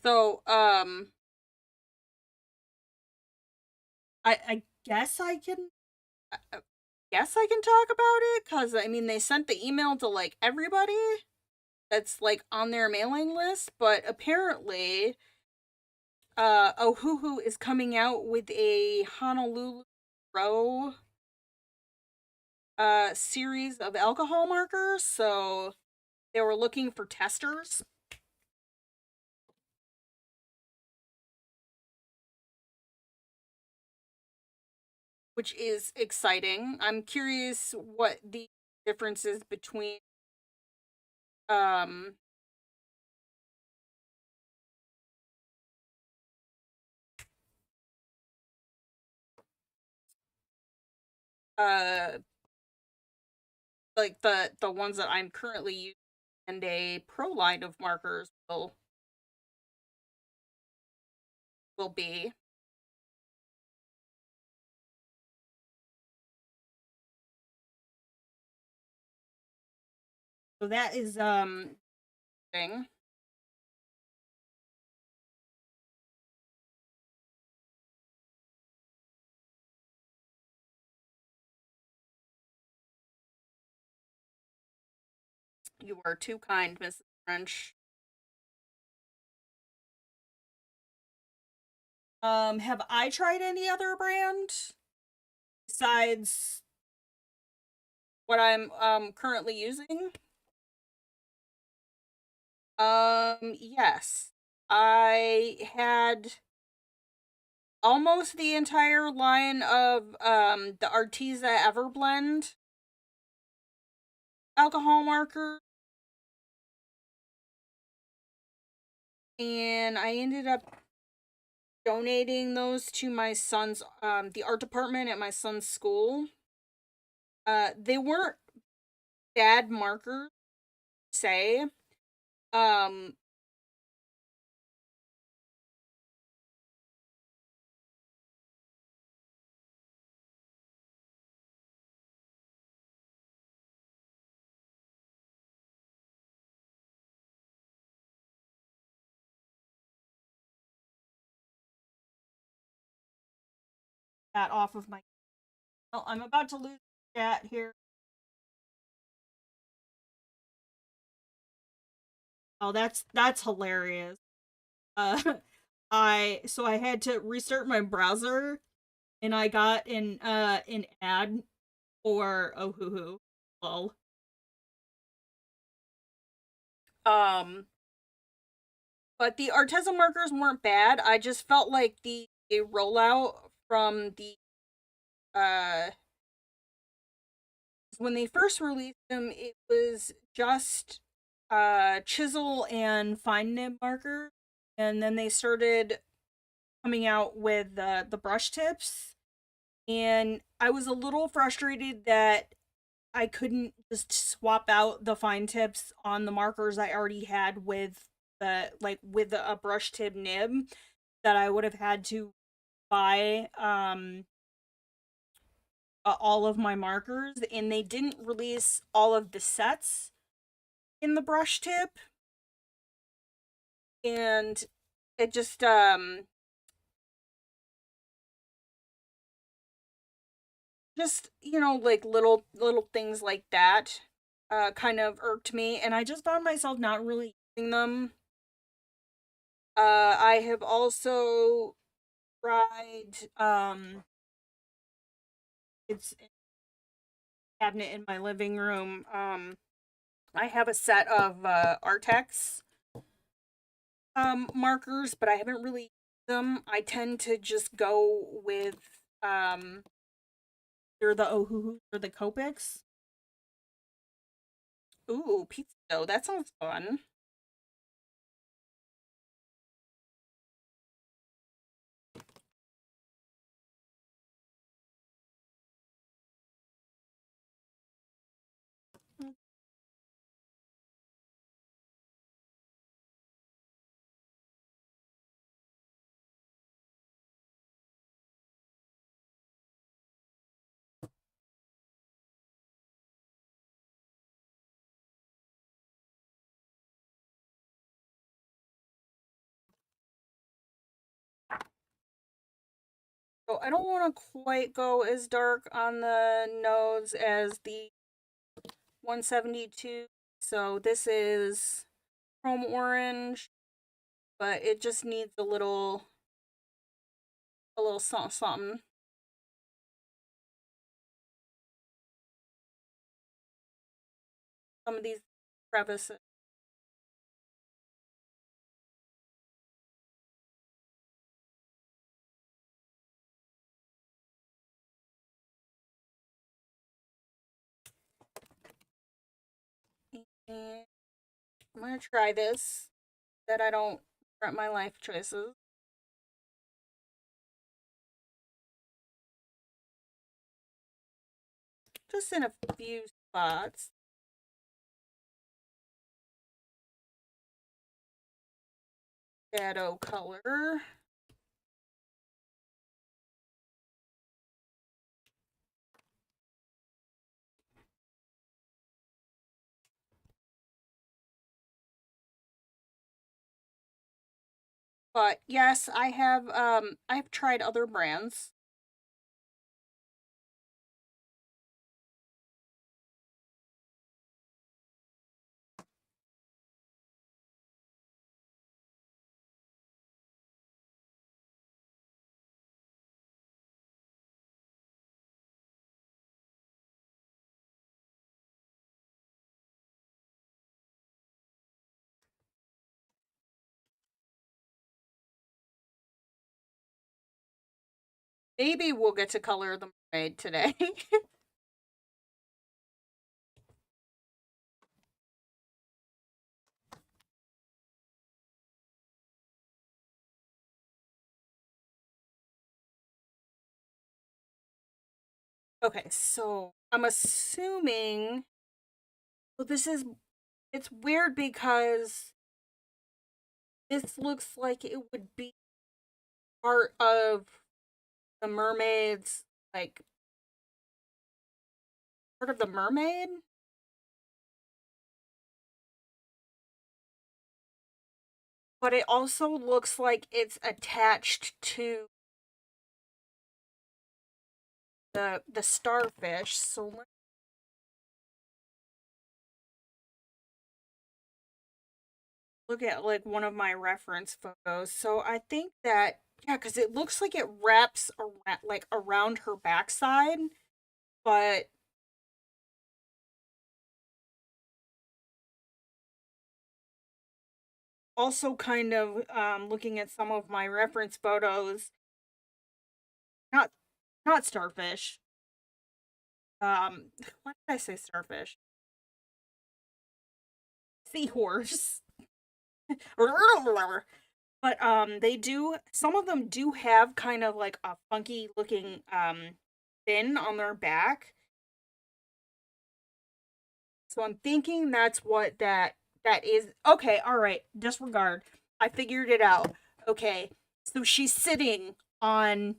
So, I guess I can. I guess I can talk about it because I mean they sent the email to like everybody that's like on their mailing list, but apparently Ohuhu is coming out with a Honolulu Row series of alcohol markers, so they were looking for testers, which is exciting. I'm curious what the differences between um uh like the ones that I'm currently using and a pro line of markers will be. So that is thing. You are too kind, Mrs. French. Have I tried any other brand besides what I'm currently using. Yes. I had almost the entire line of the Arteza Everblend alcohol marker, and I ended up donating those to my son's the art department at my son's school. They weren't bad markers, say. Um that off of my oh, I'm about to lose chat here. Oh, that's hilarious. Uh I had to restart my browser and I got an ad for Ohuhu. Lol. Um but the Arteza markers weren't bad. I just felt like the rollout from the uh when they first released them, it was just chisel and fine nib marker, and then they started coming out with the brush tips, and I was a little frustrated that I couldn't just swap out the fine tips on the markers I already had with the like with a brush tip nib, that I would have had to buy all of my markers, and they didn't release all of the sets in the brush tip, and it just like little things like that kind of irked me, and I just found myself not really using them. I have also tried it's a cabinet in my living room. I have a set of Artex markers, but I haven't really used them. I tend to just go with either the Ohuhu or the Copics. Ooh, pizza dough. That sounds fun. So I don't want to quite go as dark on the nose as the 172. So this is chrome orange, but it just needs a little something something. Some of these crevices. And I'm gonna try this, that I don't regret my life choices. Just in a few spots. Shadow color. But yes, I've tried other brands. Maybe we'll get to color the mermaid today. Okay, so I'm assuming. Well, it's weird because this looks like it would be part of the mermaid's, like, part of the mermaid, but it also looks like it's attached to the starfish. So let's look at like one of my reference photos. So I think that, yeah, because it looks like it wraps around, like around her backside, but also kind of looking at some of my reference photos, not not starfish. Why did I say starfish? Seahorse. But they do, some of them do have kind of like a funky looking fin on their back. So I'm thinking that's what that is. Okay, all right, disregard. I figured it out. Okay. So she's sitting on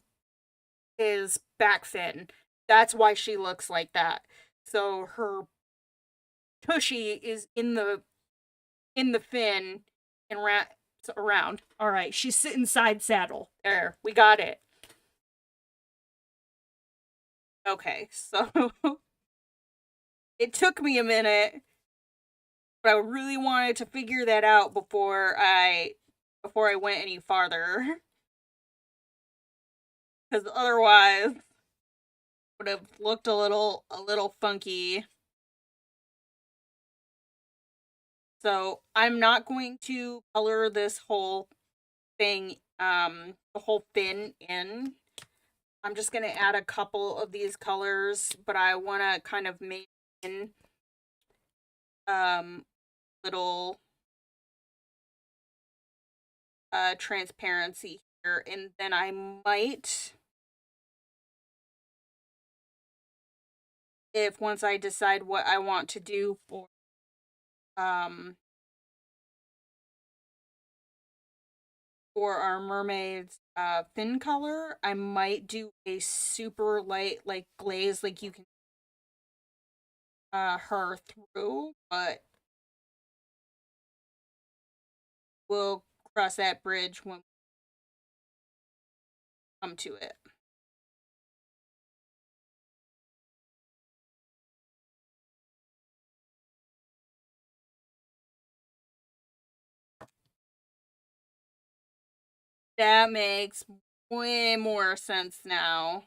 his back fin. That's why she looks like that. So her tushy is in the fin and wraps around. All right, she's sitting side saddle. There, we got it. Okay, so it took me a minute, but I really wanted to figure that out before I went any farther, because otherwise would have looked a little funky. So I'm not going to color this whole thing, the whole fin in. I'm just gonna add a couple of these colors, but I want to kind of make in um little transparency here, and then I might, if once I decide what I want to do um for our mermaid's fin color, I might do a super light like glaze, like you can her through, but we'll cross that bridge when we come to it. That makes way more sense now.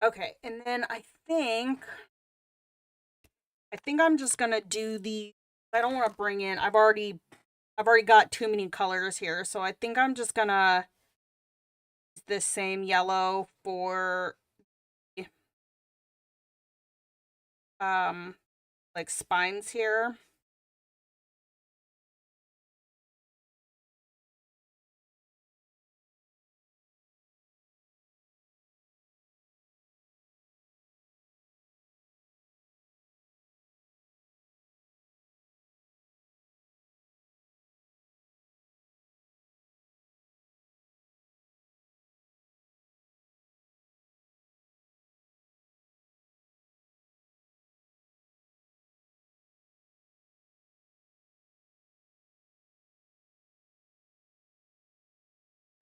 Okay, and then I think I'm just gonna do the. I don't want to bring in. I've already got too many colors here, so I think I'm just gonna use the same yellow for um like spines here.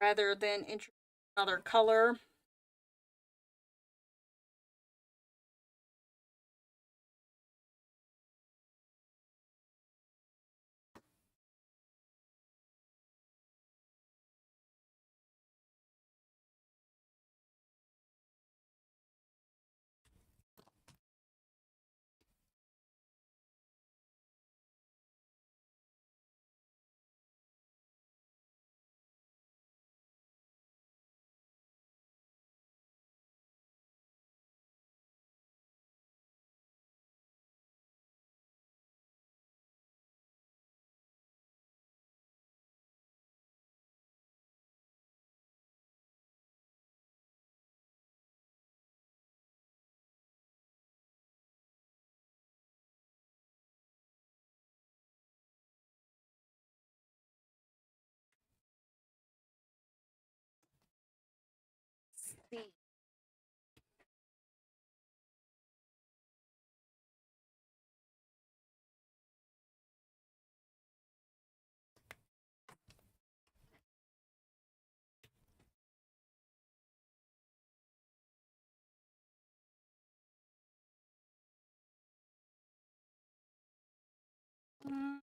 Rather than introduce another color. see. Mm,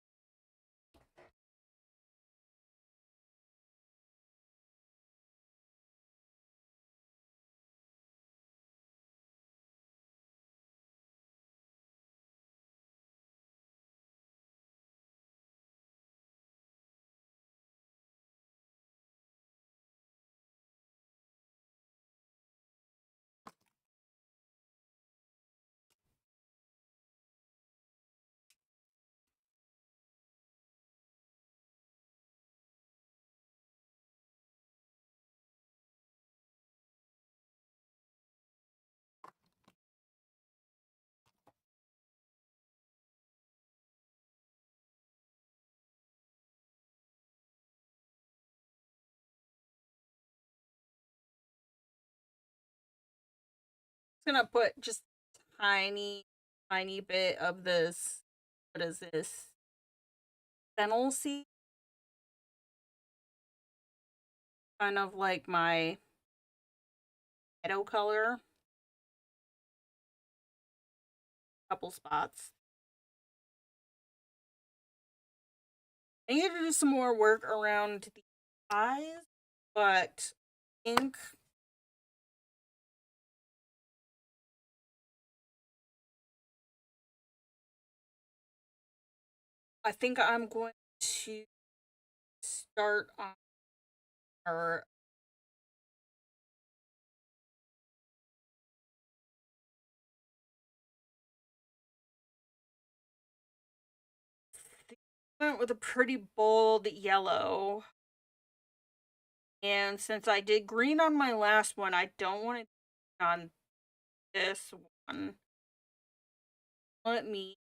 gonna put just tiny bit of this. What is this? Fennel seed, kind of like my meadow color. Couple spots. I need to do some more work around the eyes, but ink. I think I'm going to start on our. Went with a pretty bold yellow. And since I did green on my last one, I don't want it on this one. Let me.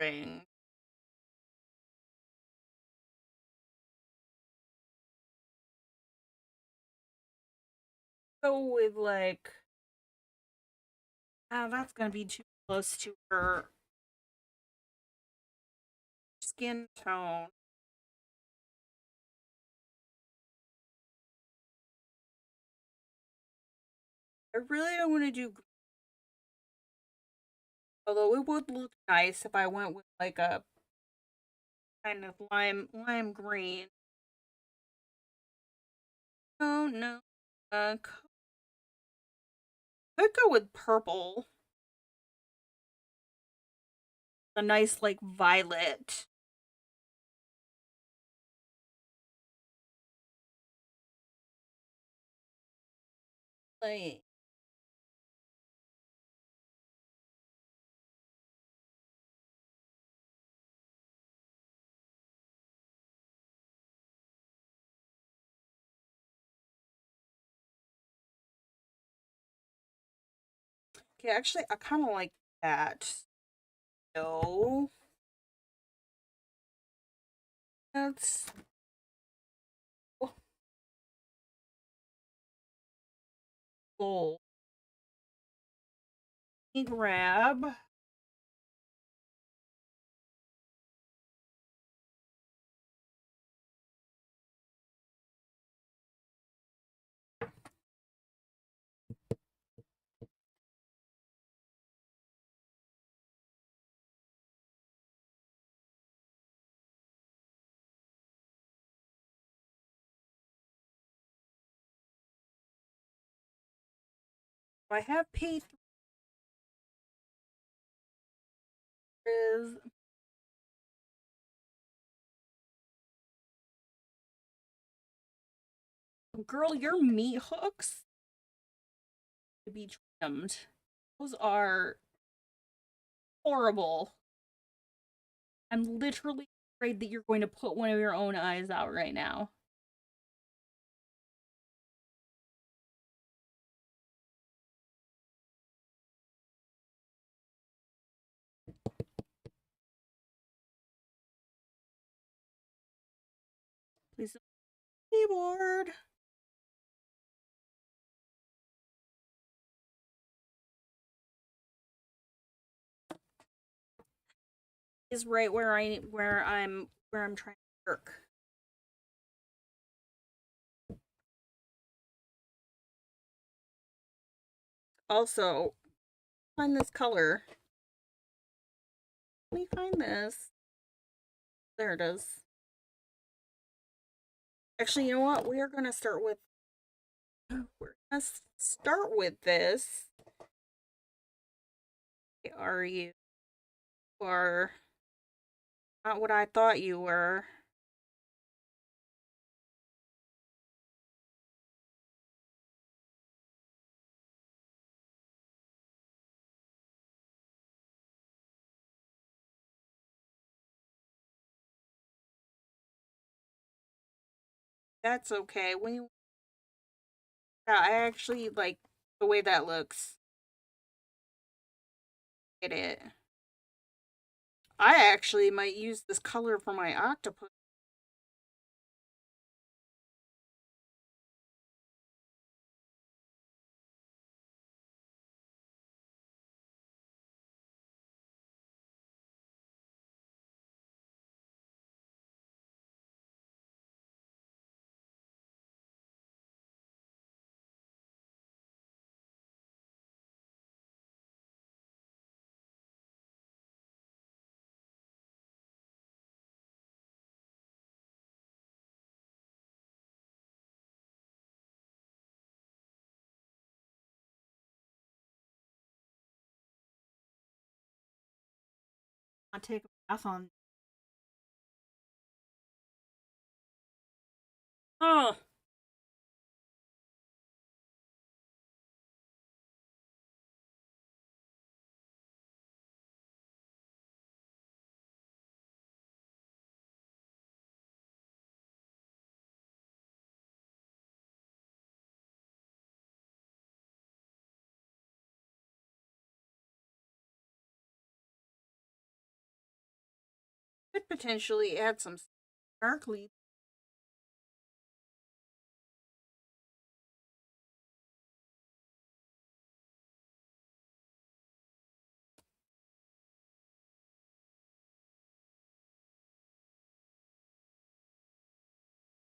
Bring. Go with like. Ah, that's gonna be too close to her skin tone. I really don't want to do. Although it would look nice if I went with like a kind of lime green. Oh no. Could go with purple. A nice like violet. Like okay, actually I kinda like that. So that's gold. Let me grab I have paid is girl, your meat hooks to be trimmed. Those are horrible. I'm literally afraid that you're going to put one of your own eyes out right now. Please don't keyboard. Is right where I'm trying to work. Also, find this color. Let me find this. There it is. Actually, you know what? We are gonna start with. We're gonna start with this. Are you? Are not what I thought you were. That's okay. Yeah, I actually like the way that looks. Get it? I actually might use this color for my octopus. I'll take a bath on. Oh, could potentially add some sparkly.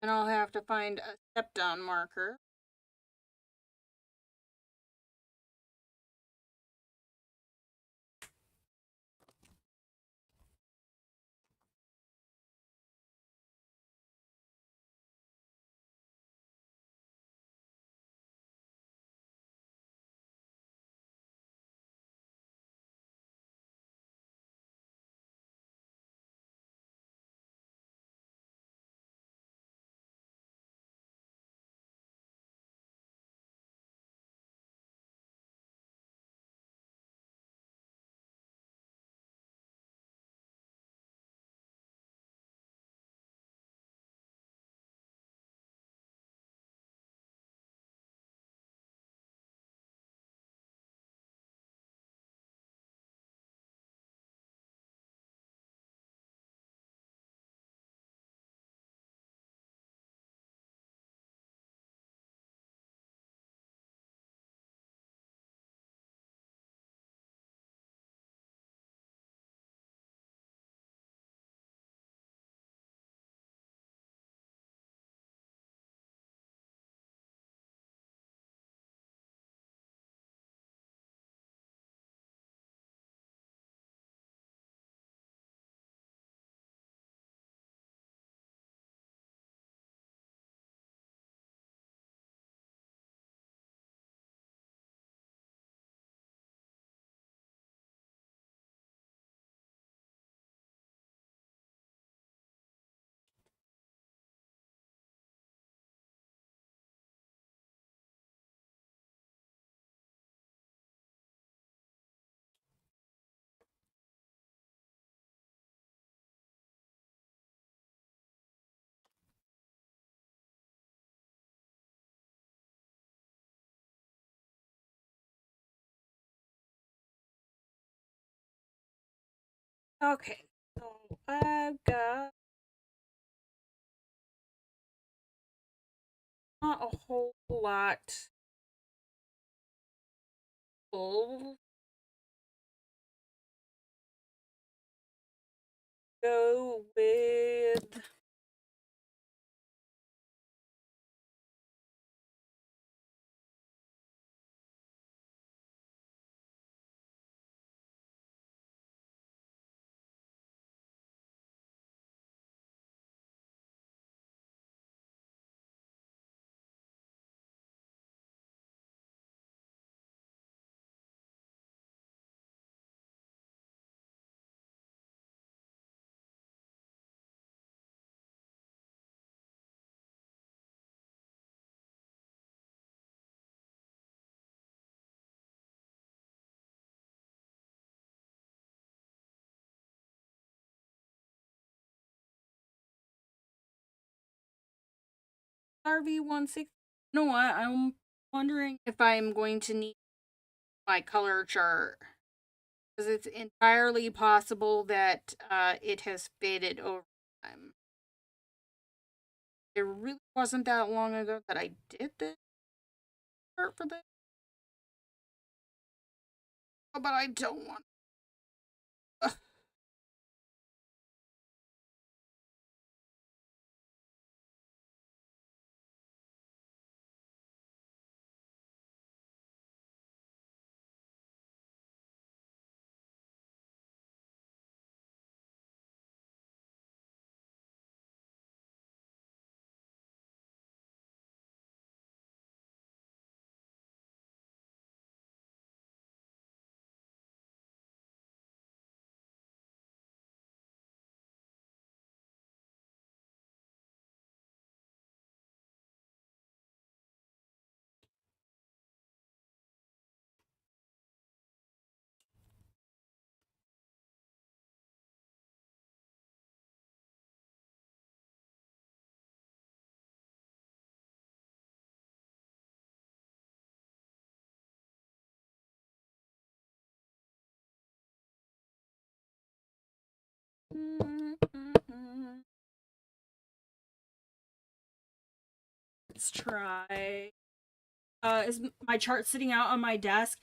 And I'll have to find a step down marker. Okay, so I've got not a whole lot full. Go with RV16. You know what? I'm wondering if I'm going to need my color chart. Because it's entirely possible that it has faded over time. It really wasn't that long ago that I did this chart for this. Oh, but I don't want. Let's try. Is my chart sitting out on my desk?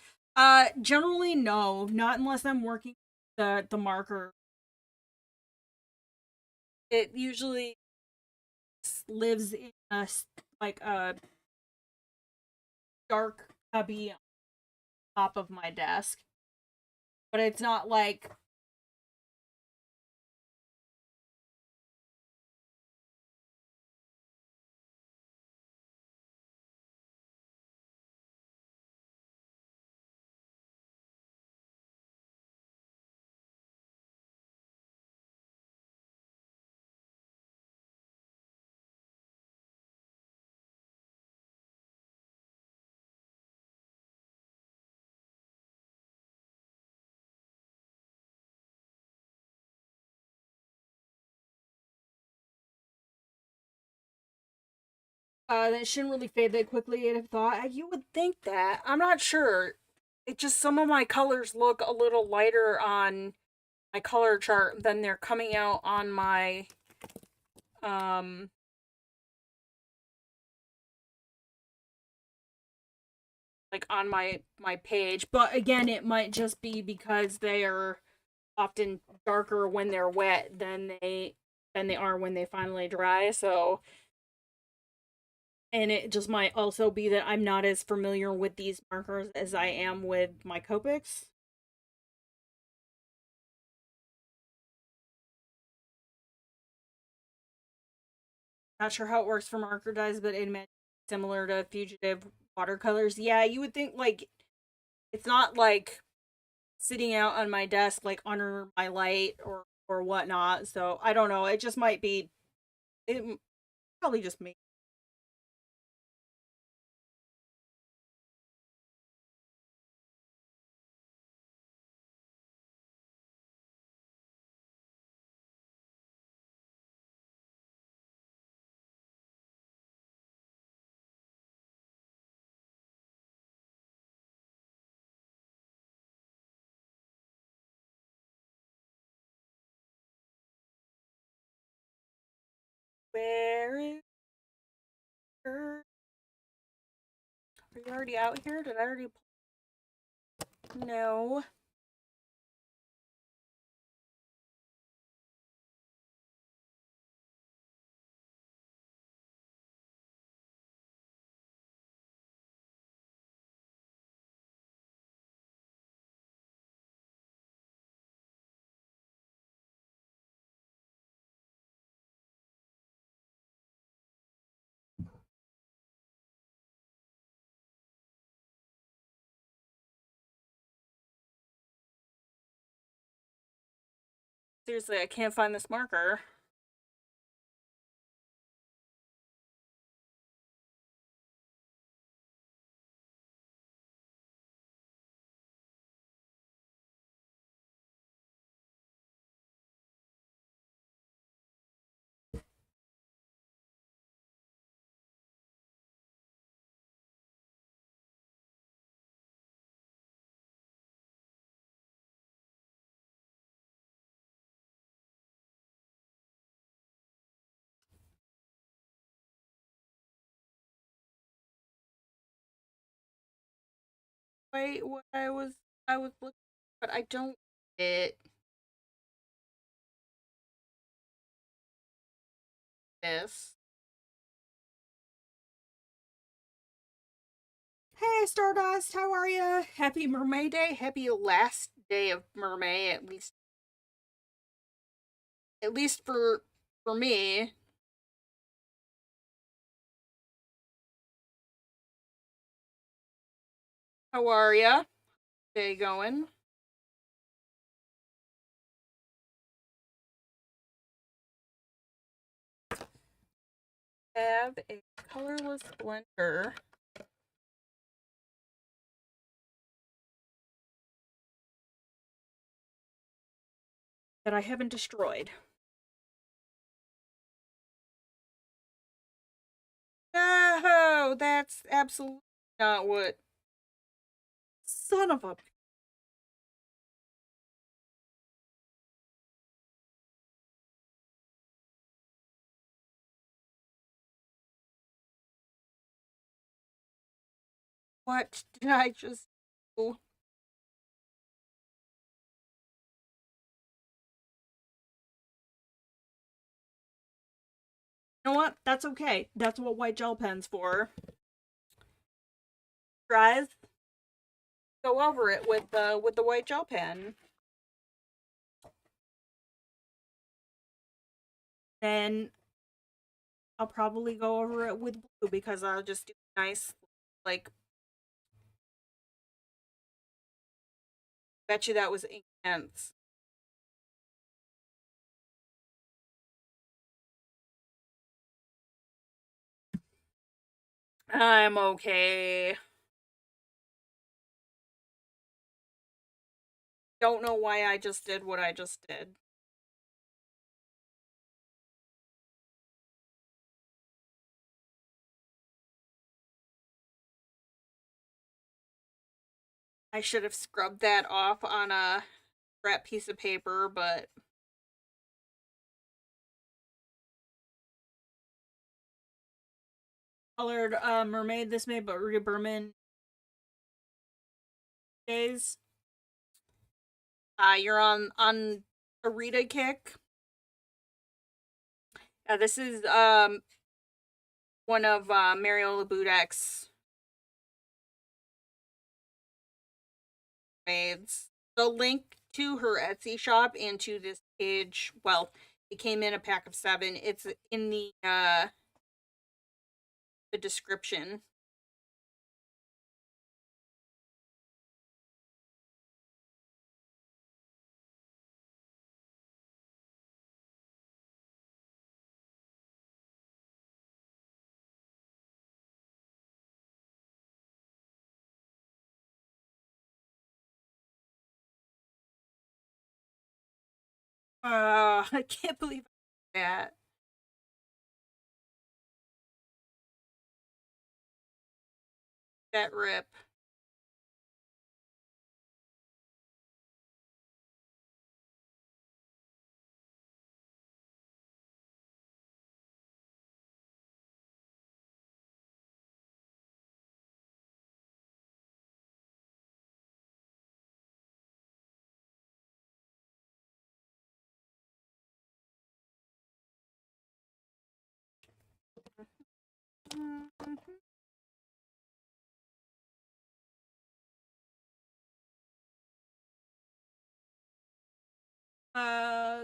Generally no, not unless I'm working the marker. It usually lives in a like a dark cubby on top of my desk, but it's not like that shouldn't really fade that quickly. I'd have thought you would think that. I'm not sure. It just some of my colors look a little lighter on my color chart than they're coming out on my um like on my page. But again, it might just be because they are often darker when they're wet than they are when they finally dry. So and it just might also be that I'm not as familiar with these markers as I am with my Copics. Not sure how it works for marker dyes, but it meant similar to fugitive watercolors. Yeah, you would think like it's not like sitting out on my desk like under my light or whatnot. So I don't know. It just might be. It probably just me. Where is her? Are you already out here? Did I already? No. Seriously, I can't find this marker. Wait, what I was looking, but I don't. It this. Hey, Stardust, how are ya? Happy MerMay Day. Happy last day of MerMay, at least for me. How are ya? Day going? Have a colorless blender that I haven't destroyed. No, that's absolutely not what. Son of a. What did I just do? You know what? That's okay. That's what white gel pen's for. Guys, go over it with the white gel pen. Then I'll probably go over it with blue because I'll just do nice, like, bet you that was intense. I'm okay. Don't know why I just did what I just did. I should have scrubbed that off on a scrap piece of paper, but colored mermaid this made but Rita Berman days. You're on a Rita kick. This is one of Mariola Budek's maids. The link to her Etsy shop and to this page, well, it came in a pack of 7. It's in the description. I can't believe that. That rip.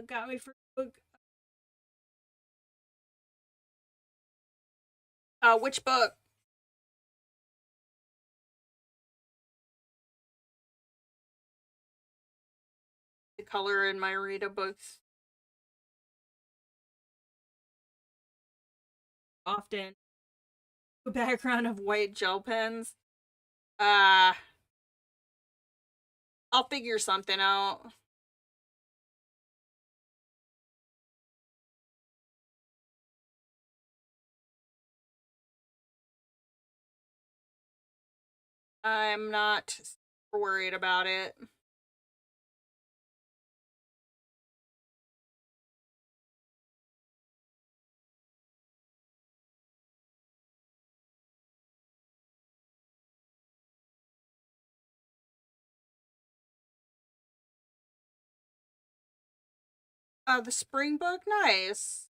Got me for book. Which book? The color in my Rita books often a background of white gel pens. Uh, I'll figure something out. I'm not super worried about it. The spring book, nice.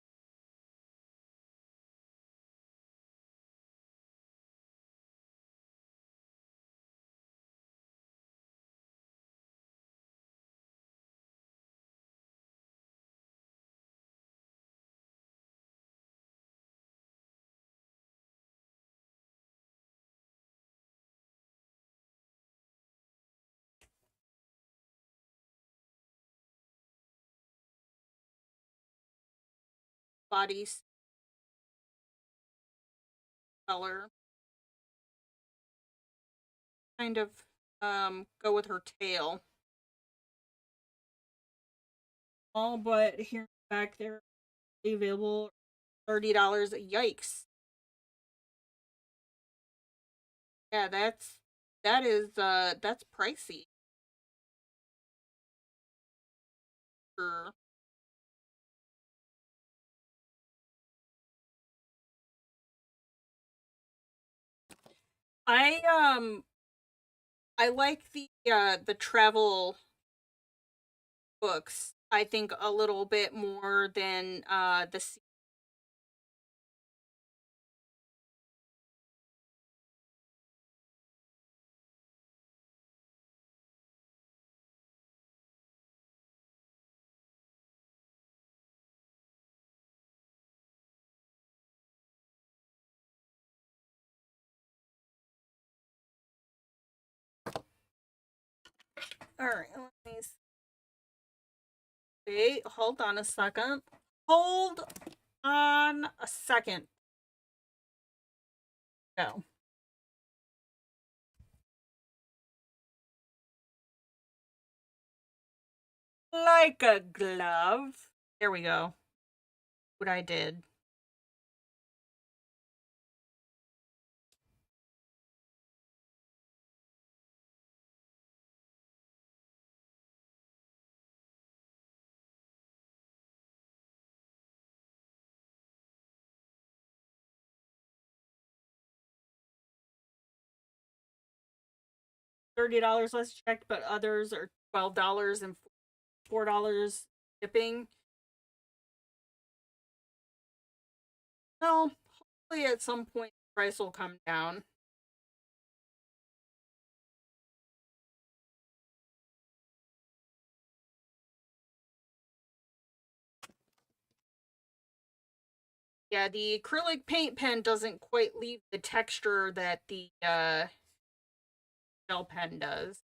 Body color. Kind of go with her tail. All but here back there available $30. Yikes. Yeah, that's pricey. Sure. I I like the travel books. I think a little bit more than the All right, let me see. Hold on a second. Hold on a second. Go. Like a glove. There we go. What I did. $30 less checked, but others are $12 and $4 shipping. Well, hopefully at some point the price will come down. Yeah, the acrylic paint pen doesn't quite leave the texture that the gel pen does.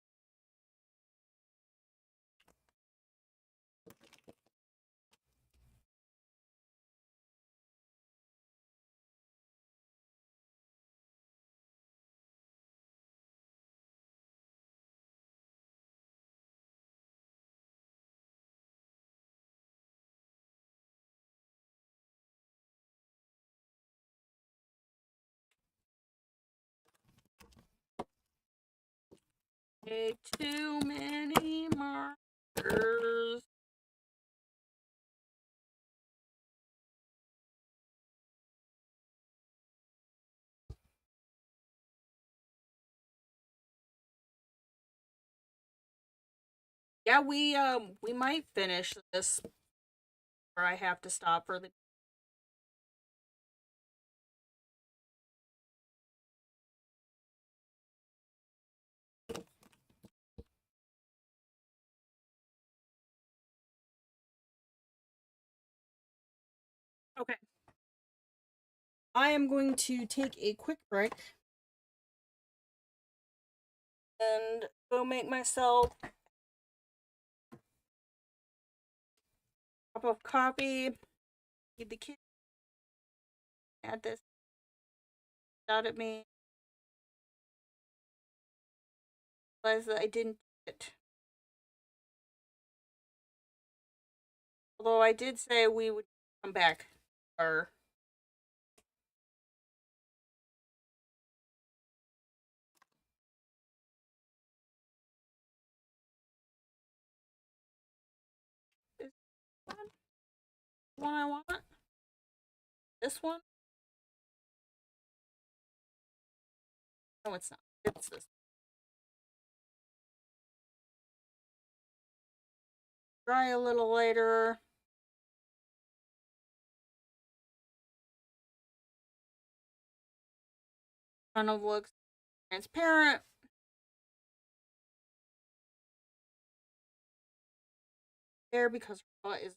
Way too many markers. Yeah, we might finish this, or I have to stop for the I am going to take a quick break and go make myself a cup of coffee. Feed the kids. Add this out at me. Realize that I didn't do it. Although I did say we would come back. Or is this one I want? This one? No, it's not. It's this. Dry a little later. Kind of looks transparent. There because raw is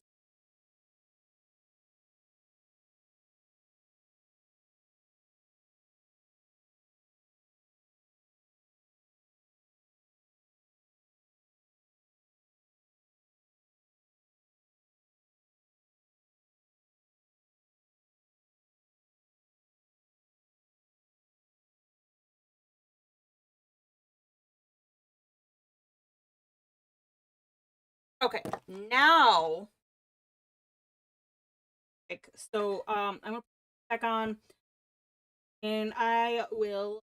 okay. Now, so I'm gonna put it back on, and I will.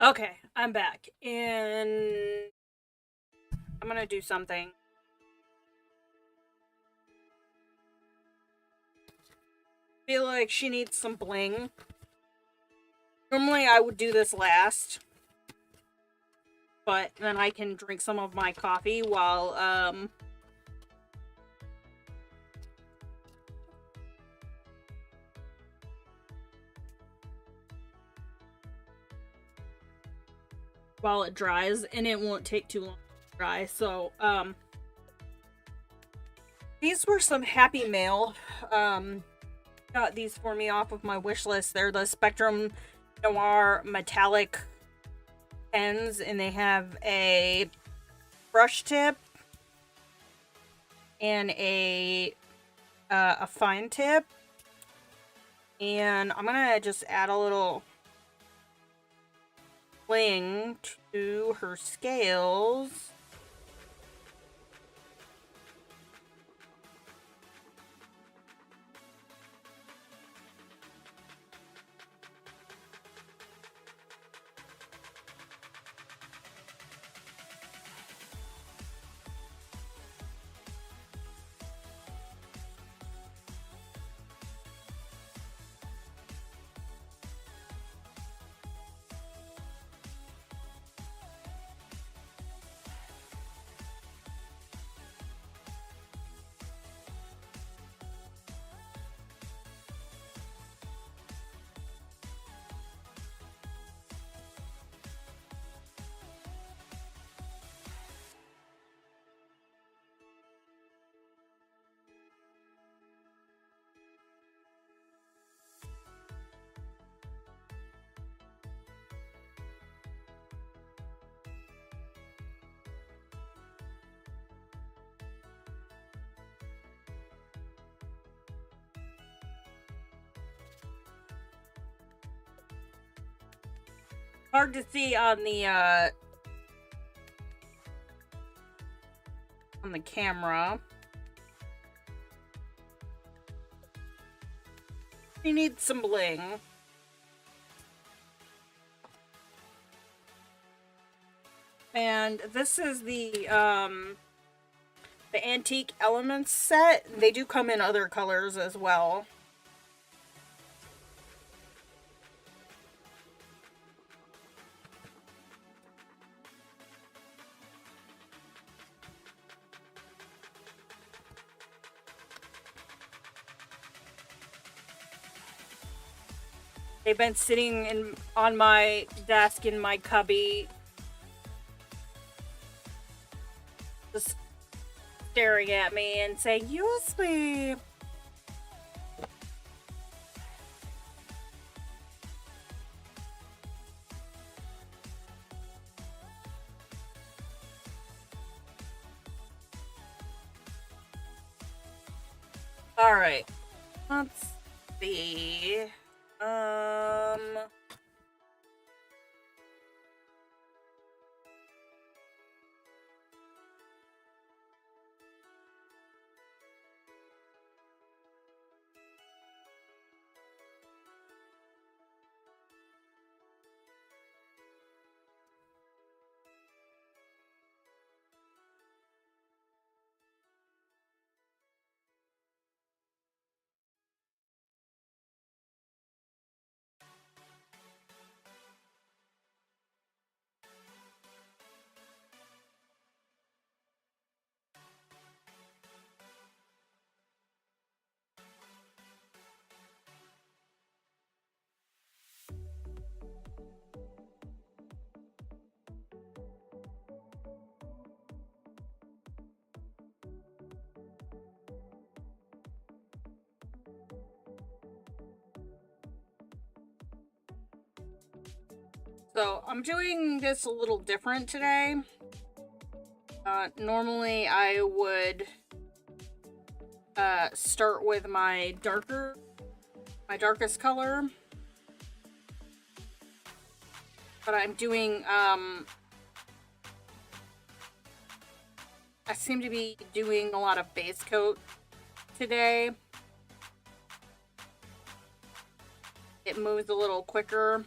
Okay, I'm back, and I'm gonna do something. Feel like she needs some bling. Normally I would do this last, but then I can drink some of my coffee while it dries, and it won't take too long to dry. So, these were some Happy Mail. Got these for me off of my wish list. They're the Spectrum Noir metallic pens, and they have a brush tip and a fine tip. And I'm gonna just add a little bling to her scales. Hard to see on the camera. She needs some bling. And this is the Antique Elements set. They do come in other colors as well. They've been sitting on my desk in my cubby, just staring at me and saying, "Use me." All right, let's see. So I'm doing this a little different today. Normally I would start with my darkest color, but I'm doing I seem to be doing a lot of base coat today. It moves a little quicker.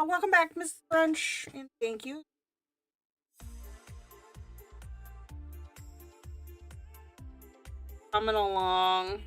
Welcome back, Mrs. French, and thank you. Coming along.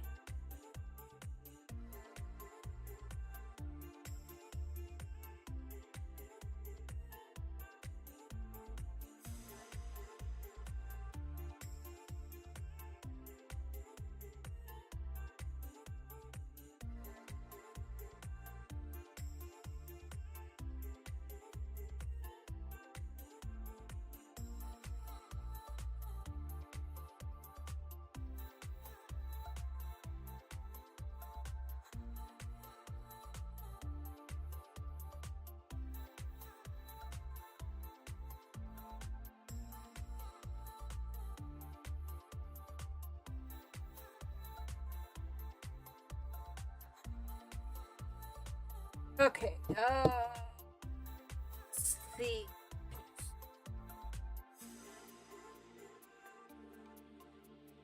Okay, let's see.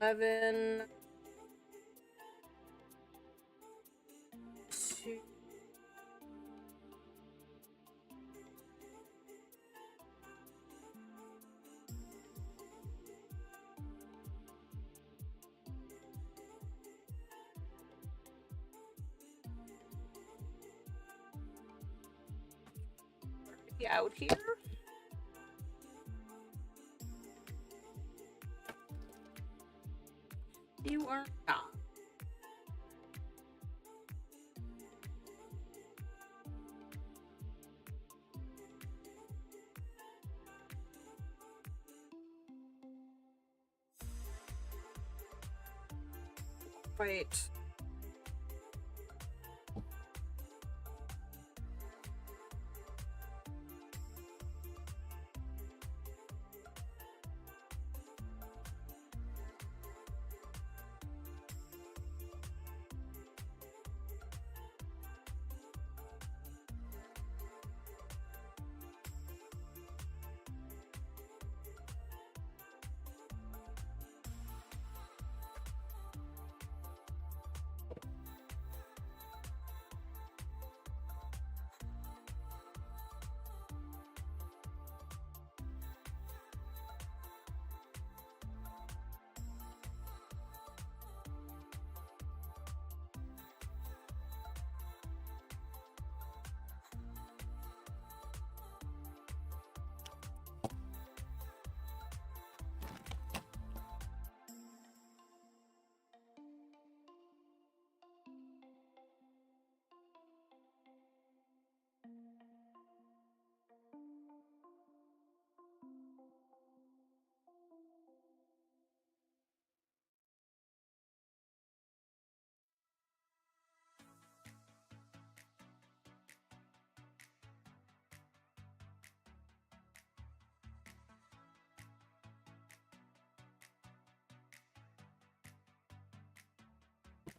Eleven, two. Out here. You are not. Right.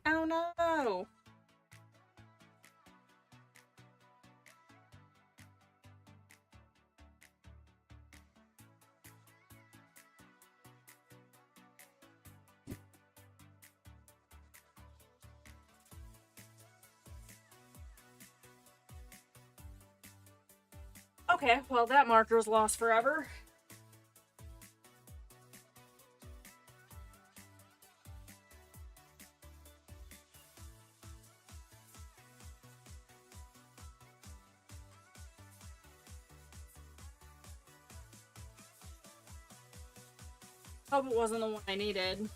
Oh no. Okay, well, that marker's lost forever. Hope it wasn't the one I needed.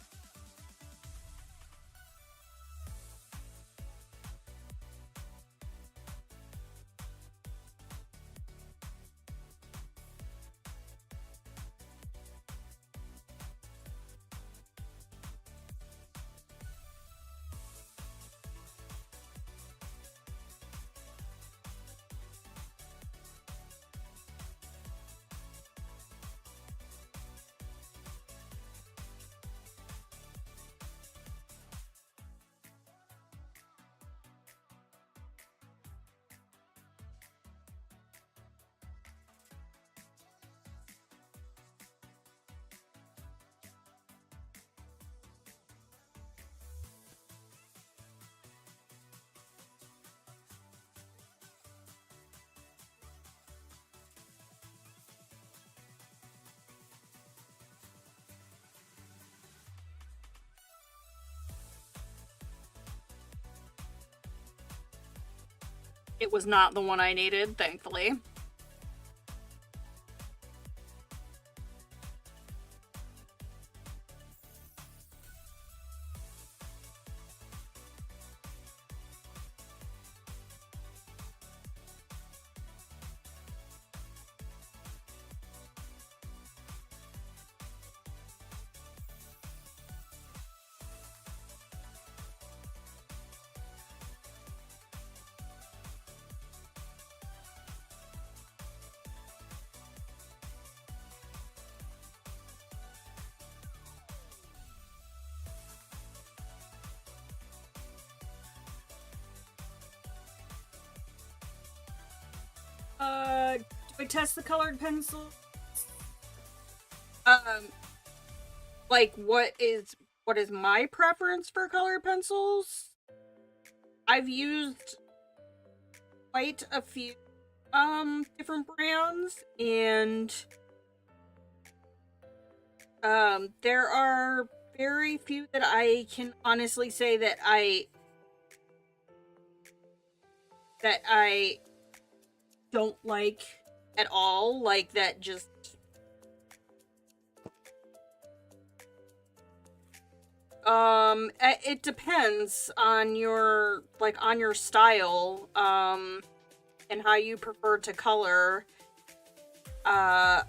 It was not the one I needed, thankfully. Do I test the colored pencil? Um, like what is my preference for colored pencils? I've used quite a few different brands, and there are very few that I can honestly say that I don't like at all, like that just it depends on your style and how you prefer to color. I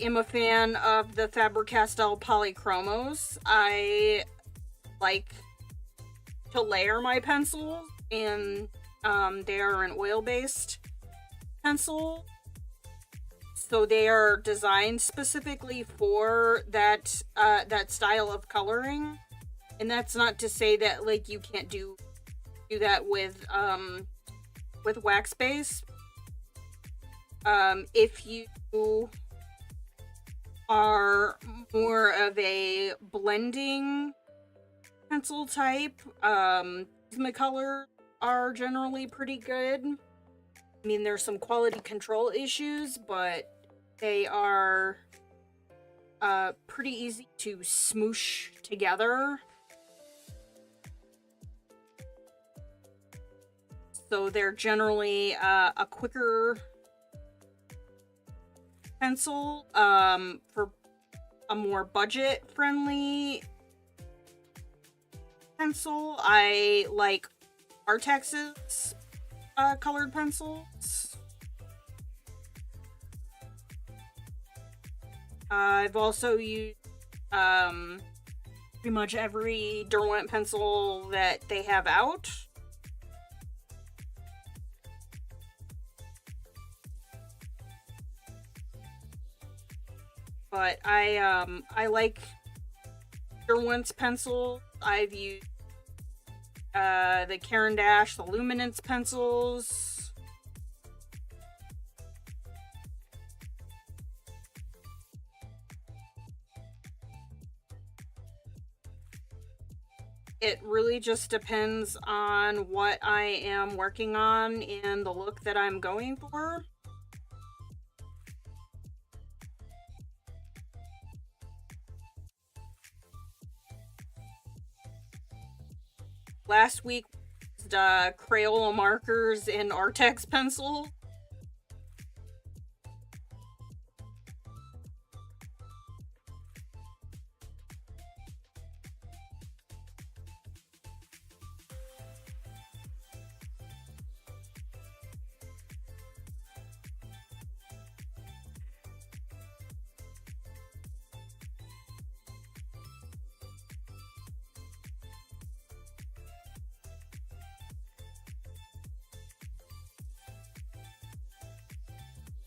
am a fan of the Faber-Castell Polychromos. I like to layer my pencils, and they are an oil-based pencil, so they are designed specifically for that style of coloring. And that's not to say that like you can't do that with wax base. If you are more of a blending pencil type, Prismacolor are generally pretty good. I mean, there's some quality control issues, but they are pretty easy to smoosh together. So they're generally a quicker pencil for a more budget-friendly pencil. I like Artex's colored pencils. I've also used pretty much every Derwent pencil that they have out. But I like Derwent's pencil. I've used the Caran d'Ache, the Luminance pencils. It really just depends on what I am working on and the look that I'm going for. Last week was Crayola markers and Artex pencil.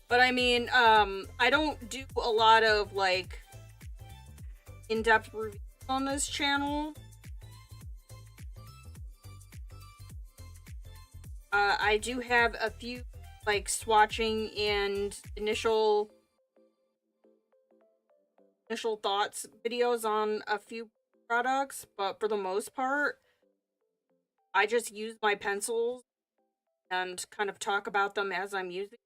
But I mean, I don't do a lot of like in-depth reviews on this channel. I do have a few like swatching and initial thoughts videos on a few products, but for the most part, I just use my pencils and kind of talk about them as I'm using.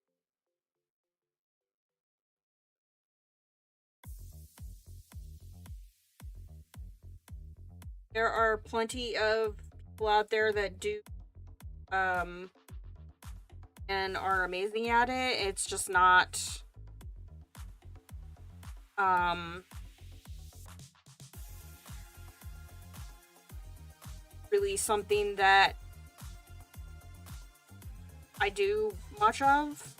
There are plenty of people out there that do and are amazing at it. It's just not really something that I do much of.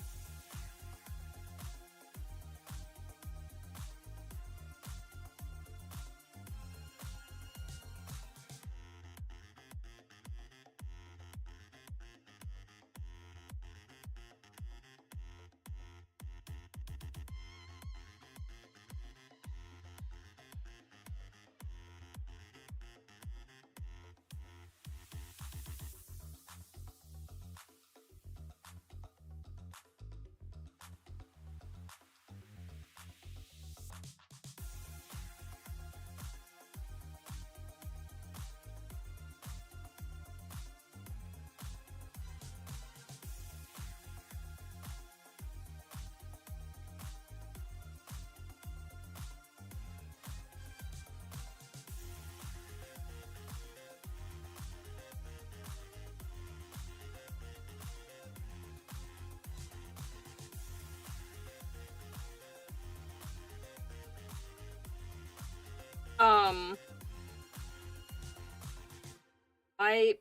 My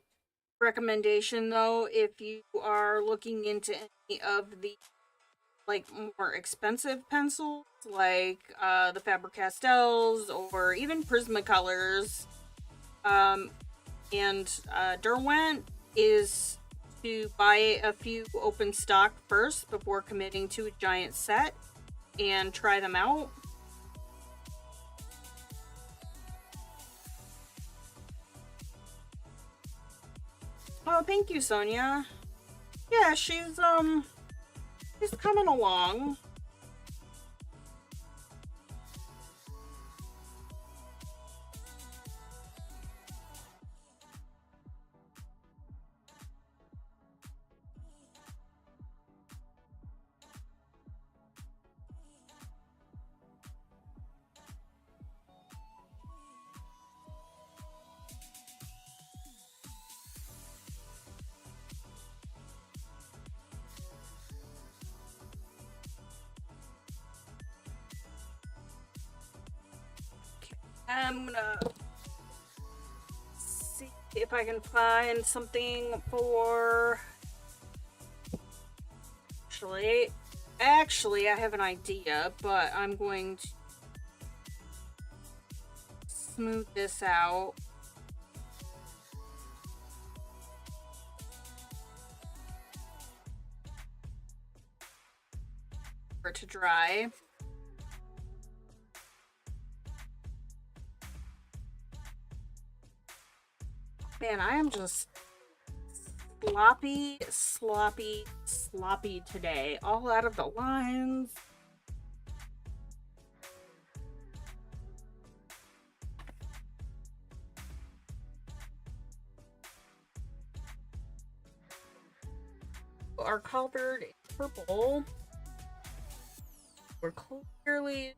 recommendation though, if you are looking into any of the like more expensive pencils, like the Faber-Castells or even Prismacolors, and Derwent, is to buy a few open stock first before committing to a giant set and try them out. Oh, thank you, Sonia. Yeah, she's coming along. I'm gonna see if I can find something for. Actually, I have an idea, but I'm going to smooth this out. For it to dry. Man, I am just sloppy today. All out of the lines. Are covered in purple. We're clearly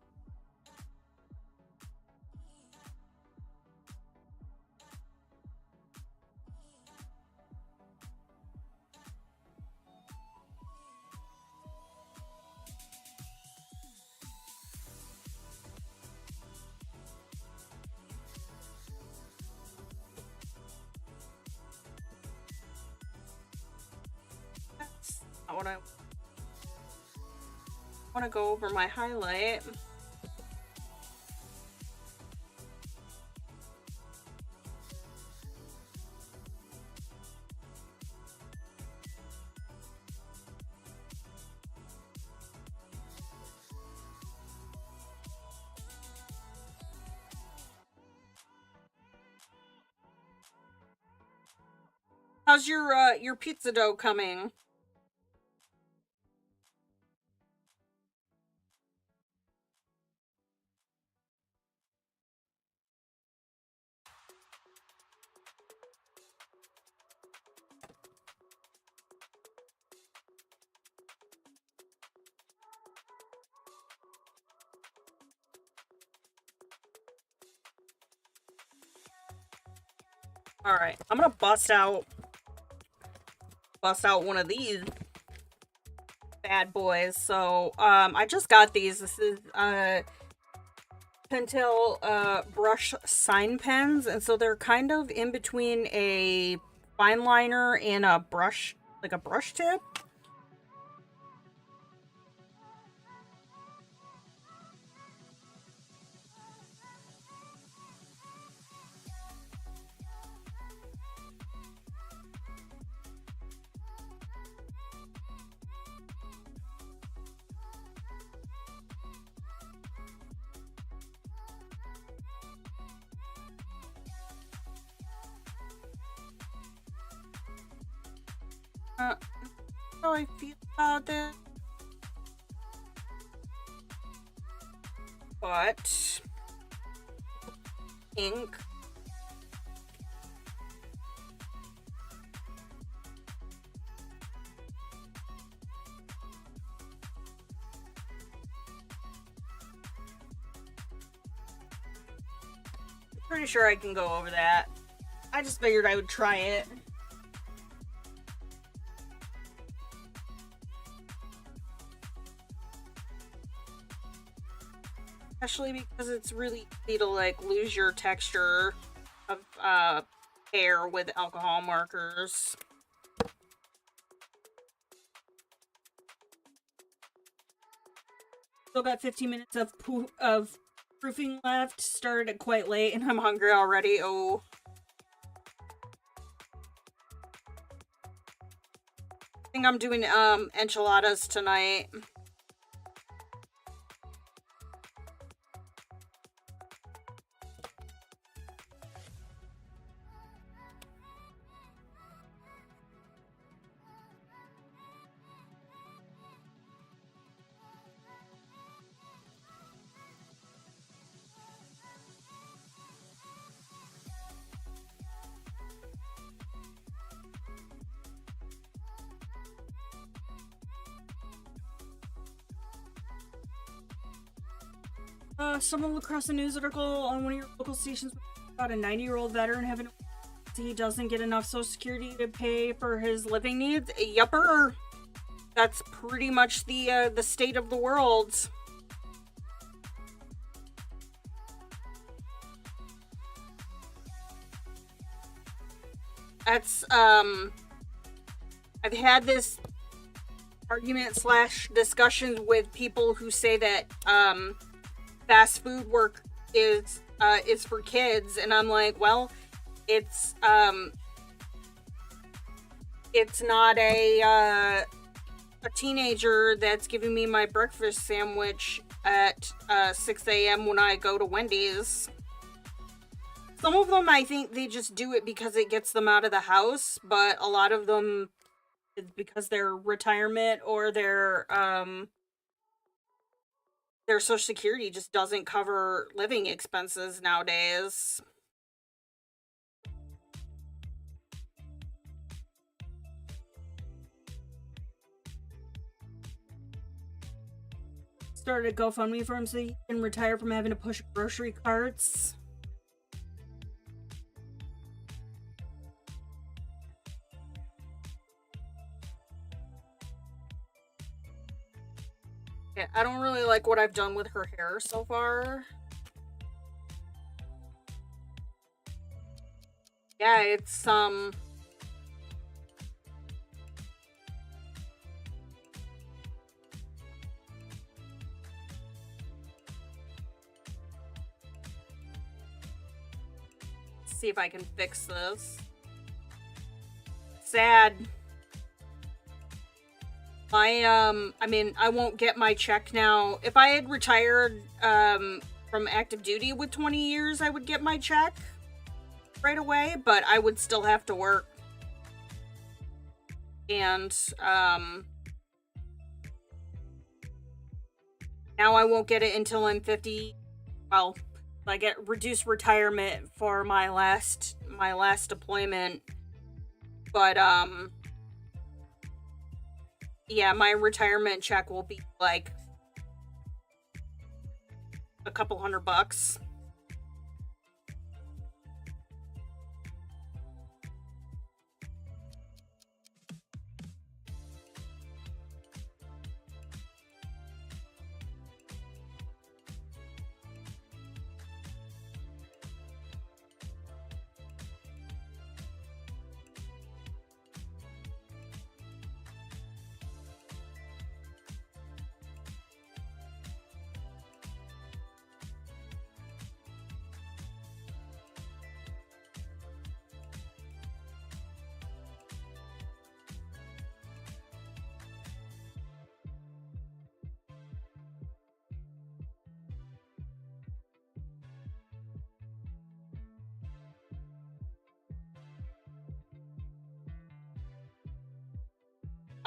not what I want to go over my highlight. How's your pizza dough coming? Alright, I'm gonna bust out one of these bad boys. So, I just got these. This is, Pentel, brush sign pens, and so they're kind of in between a fine liner and a brush, like a brush tip. How I feel about this. But ink. Pretty sure I can go over that. I just figured I would try it. Especially because it's really easy to like lose your texture of hair with alcohol markers. Still got 15 minutes of proofing left. Started it quite late and I'm hungry already. Oh. I think I'm doing enchiladas tonight. Someone across a news article on one of your local stations about a 90-year-old veteran having he doesn't get enough Social Security to pay for his living needs. Yupper. That's pretty much the state of the world. That's I've had this argument / discussions with people who say that fast food work is for kids, and I'm like, well, it's not a teenager that's giving me my breakfast sandwich at 6 a.m. when I go to Wendy's. Some of them, I think they just do it because it gets them out of the house, but a lot of them, it's because their retirement or their Social Security just doesn't cover living expenses nowadays. Started a GoFundMe for him so he can retire from having to push grocery carts. Yeah, I don't really like what I've done with her hair so far. Yeah, it's see if I can fix this. Sad. I mean, I won't get my check now. If I had retired, from active duty with 20 years, I would get my check right away, but I would still have to work. And, now I won't get it until I'm 50. Well, I get reduced retirement for my last deployment. But, yeah, my retirement check will be like a couple $100.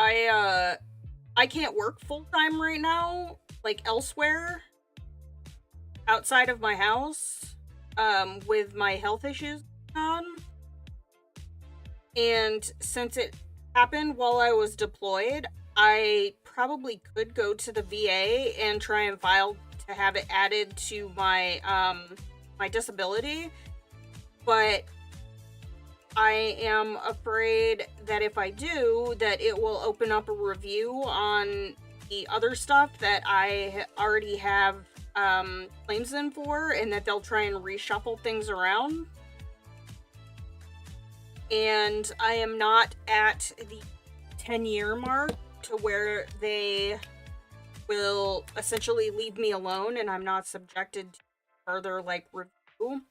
I can't work full time right now, like elsewhere outside of my house, with my health issues on. And since it happened while I was deployed, I probably could go to the VA and try and file to have it added to my my disability, but I am afraid that if I do, that it will open up a review on the other stuff that I already have claims in for, and that they'll try and reshuffle things around. And I am not at the 10-year mark to where they will essentially leave me alone and I'm not subjected to further, like, review.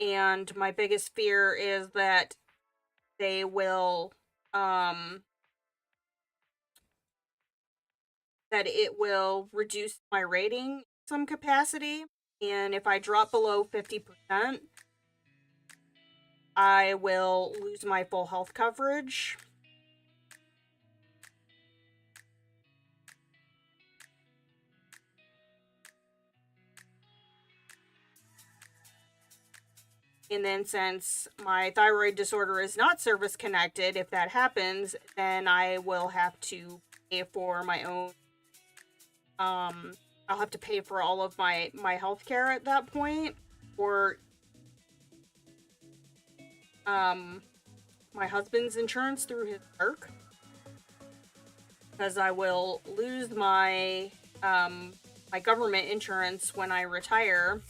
And my biggest fear is that they will, that it will reduce my rating in some capacity. And if I drop below 50%, I will lose my full health coverage. And then since my thyroid disorder is not service connected, if that happens, then I will have to pay for my own, I'll have to pay for all of my health care at that point, or my husband's insurance through his work, because I will lose my my government insurance when I retire.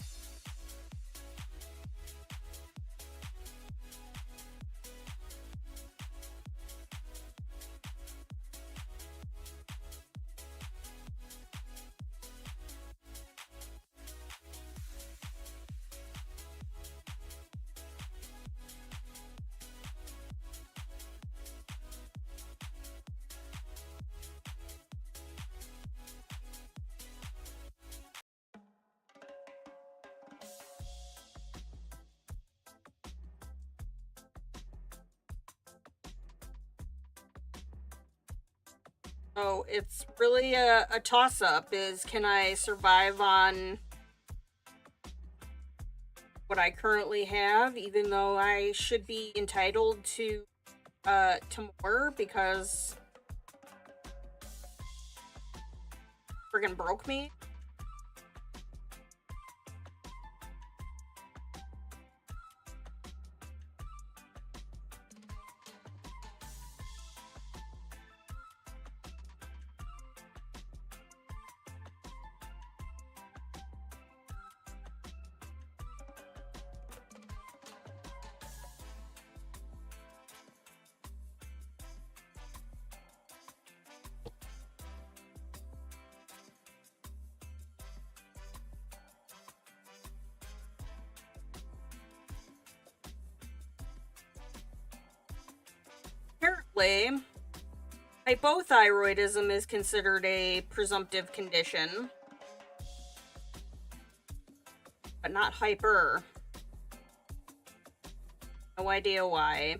So it's really a toss-up, is can I survive on what I currently have, even though I should be entitled to more, because friggin' broke me. Apparently, hypothyroidism is considered a presumptive condition, but not hyper. No idea why.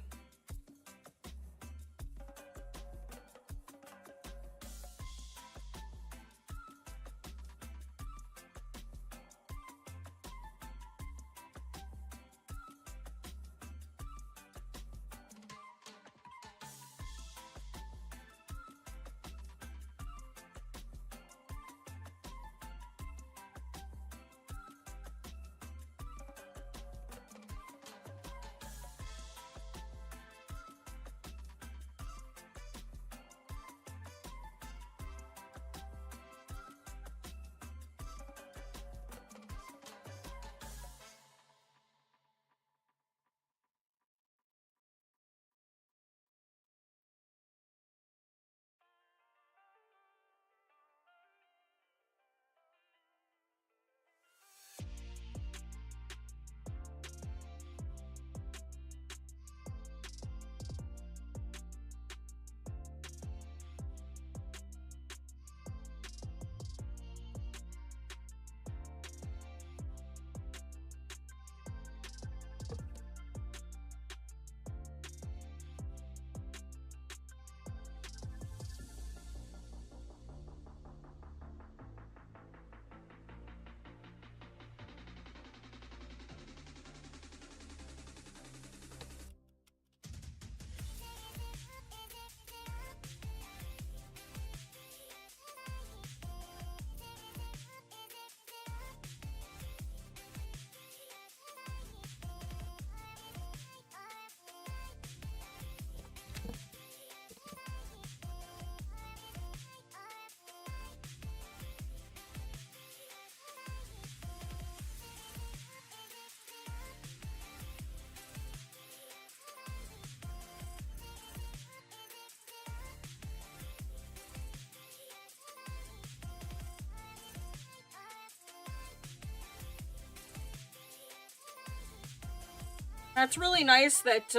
That's really nice that,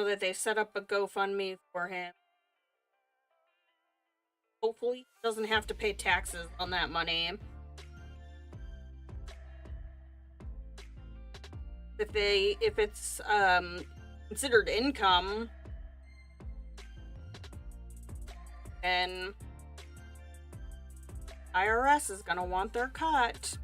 that they set up a GoFundMe for him. Hopefully he doesn't have to pay taxes on that money. If it's considered income, then IRS is gonna want their cut.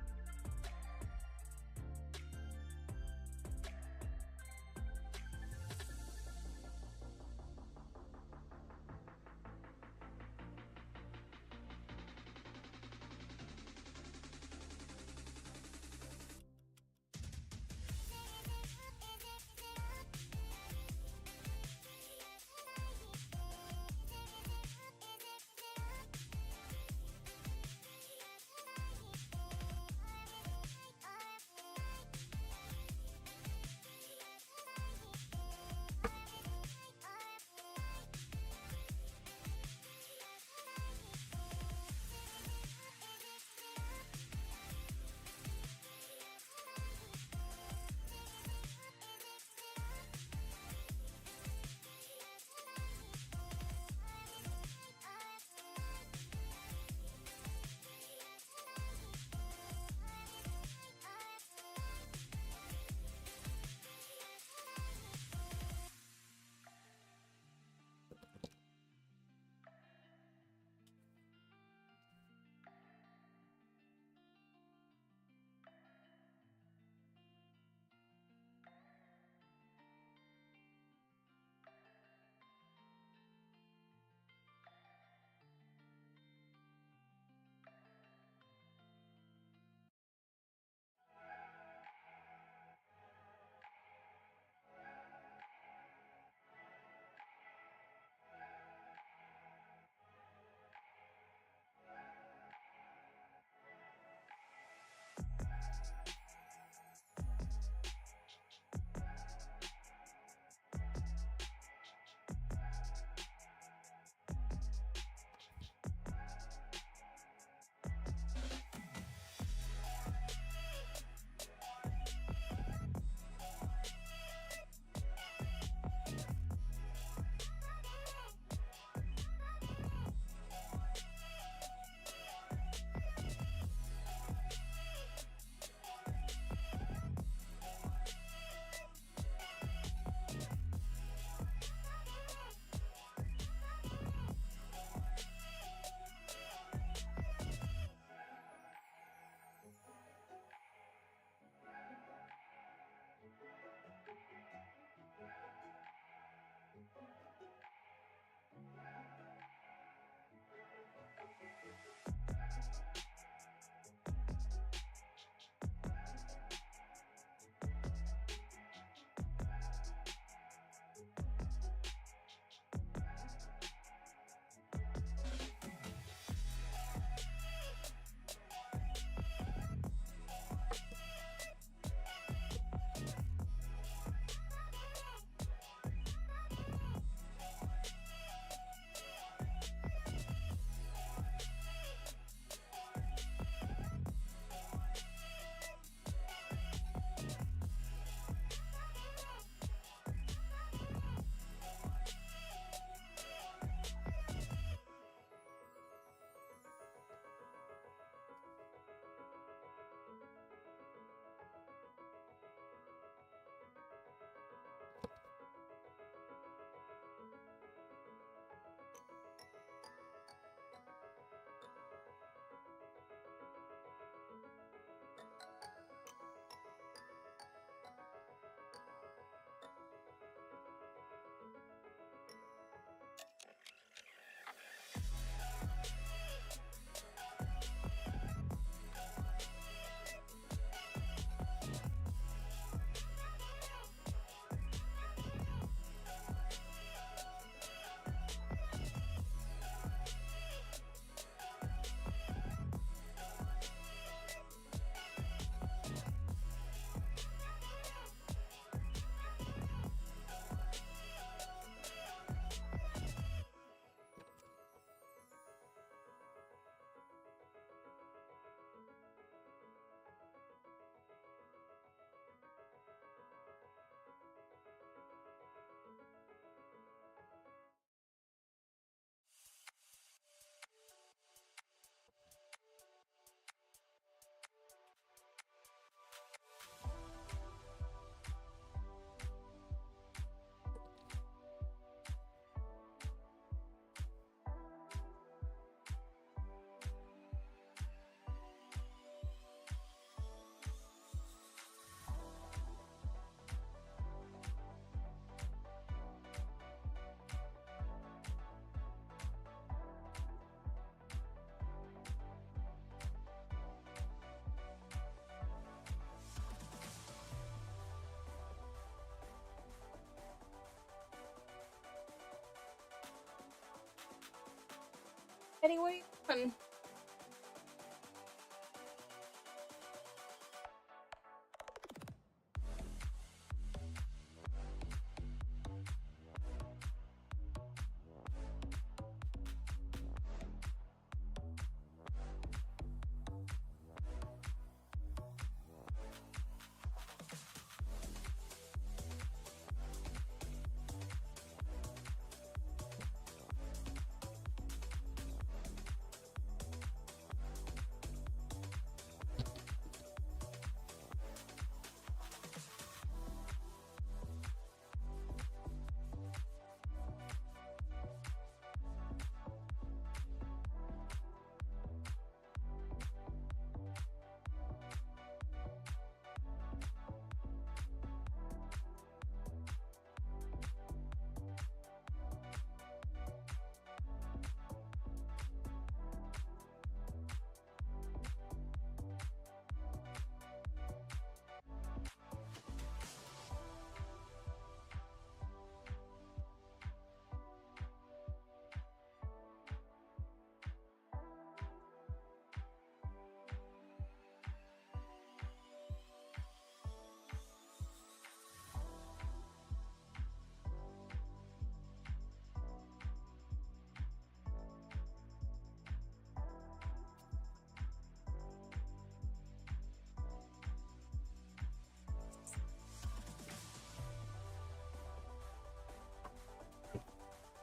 Anyway,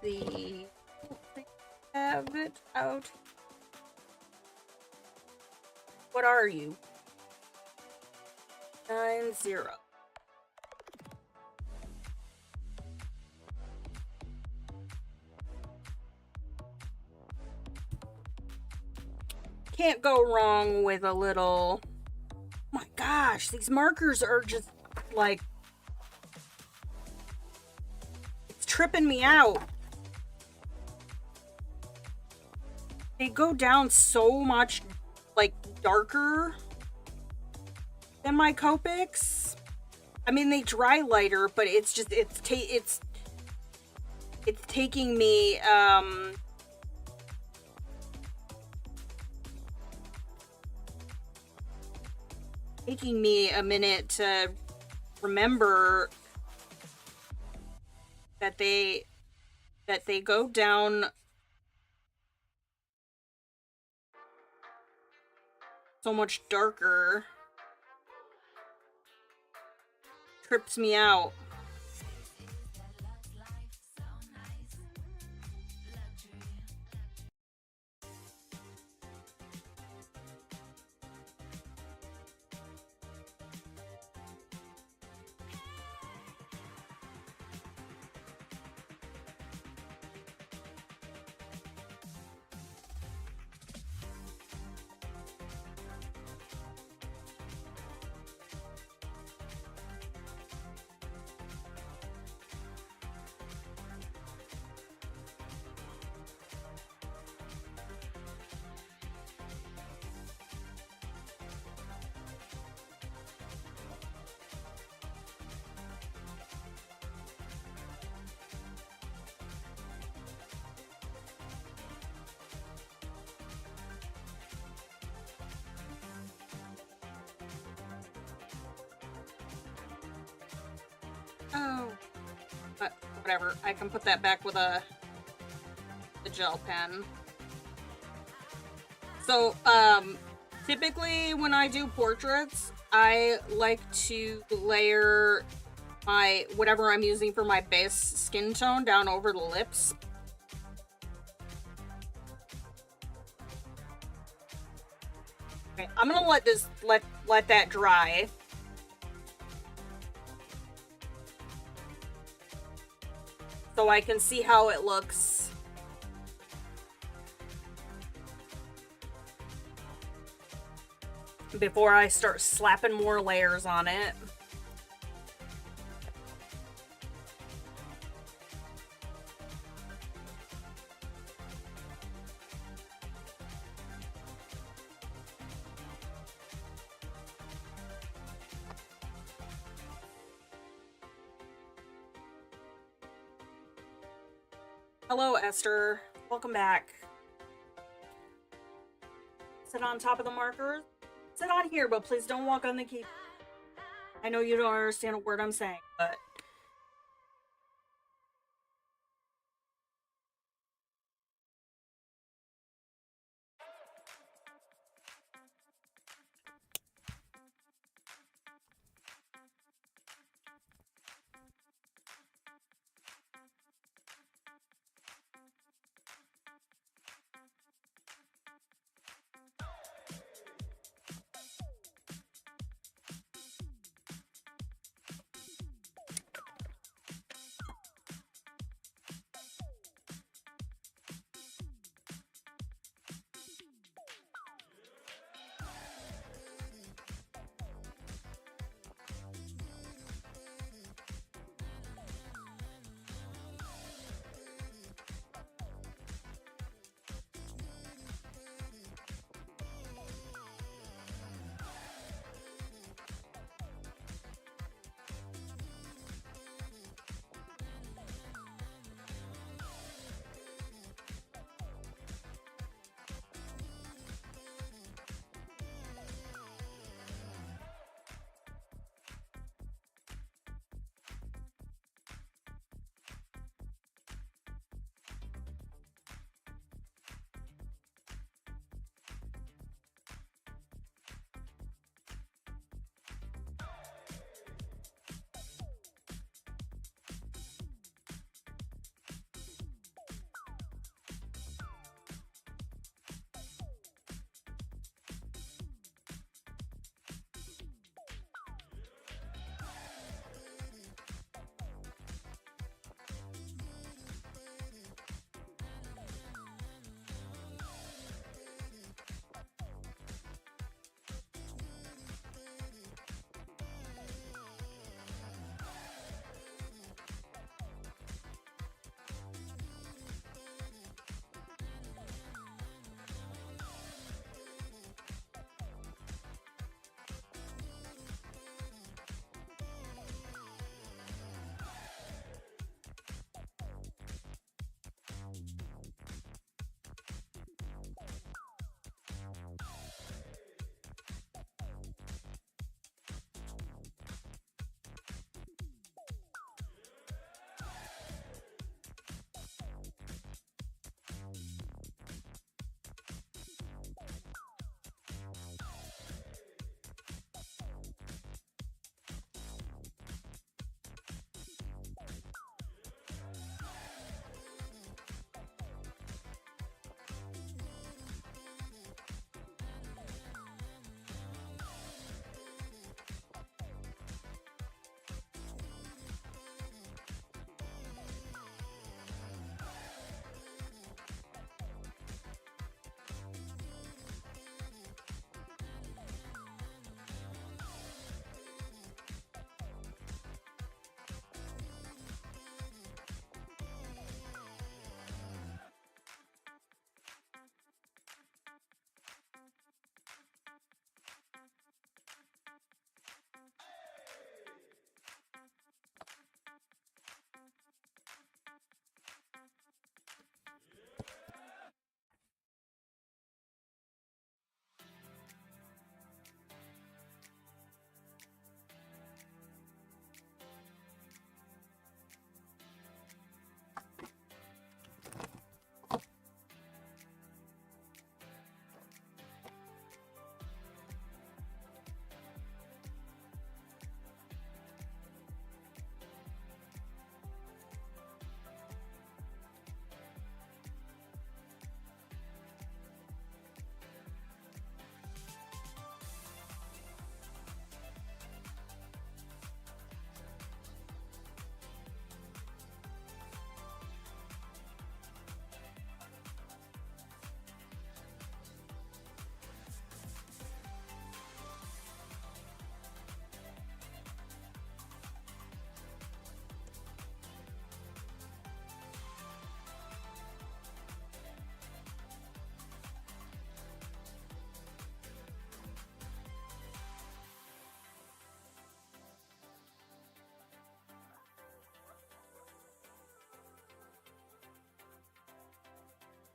the have it out. What are you? 90. Can't go wrong with a little. Oh my gosh, these markers are just like, it's tripping me out. They go down so much, like, darker than my Copics. I mean, they dry lighter, but it's just, it's taking me, a minute to remember that they go down so much darker. Trips me out. Oh, but whatever. I can put that back with the gel pen. So, typically when I do portraits, I like to layer my whatever I'm using for my base skin tone down over the lips. Okay, I'm gonna let this let that dry. So I can see how it looks. Before I start slapping more layers on it. Hello, Esther. Welcome back. Sit on top of the markers. Sit on here, but please don't walk on the key. I know you don't understand a word I'm saying, but...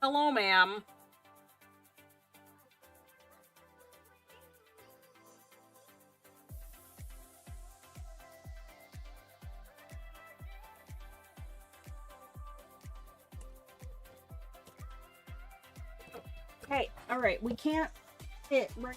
Hello, ma'am. Hey, alright, we can't sit right.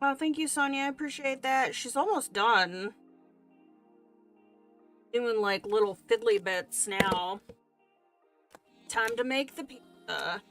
Oh, thank you, Sonia. I appreciate that. She's almost done. Doing like little fiddly bits now. Time to make the pizza.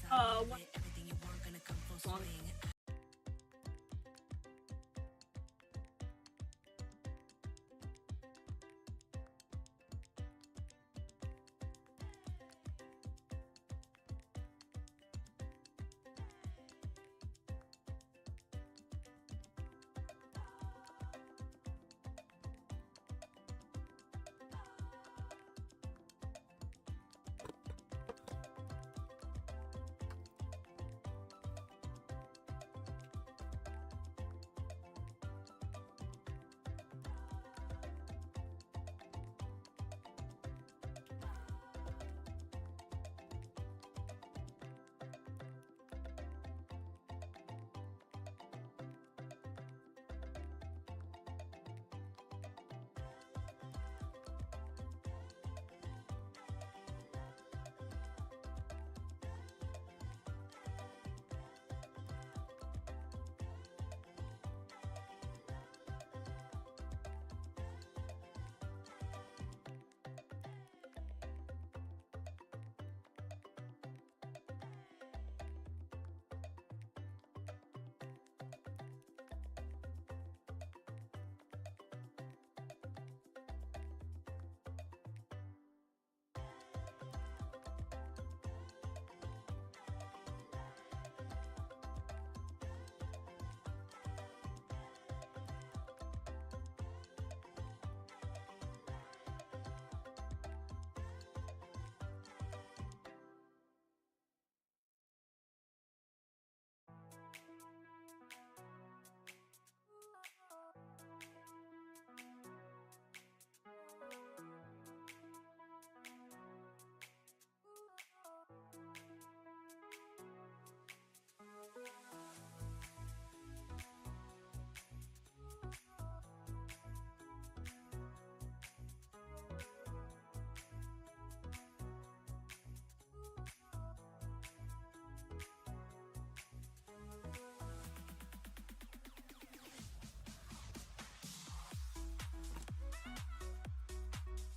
What?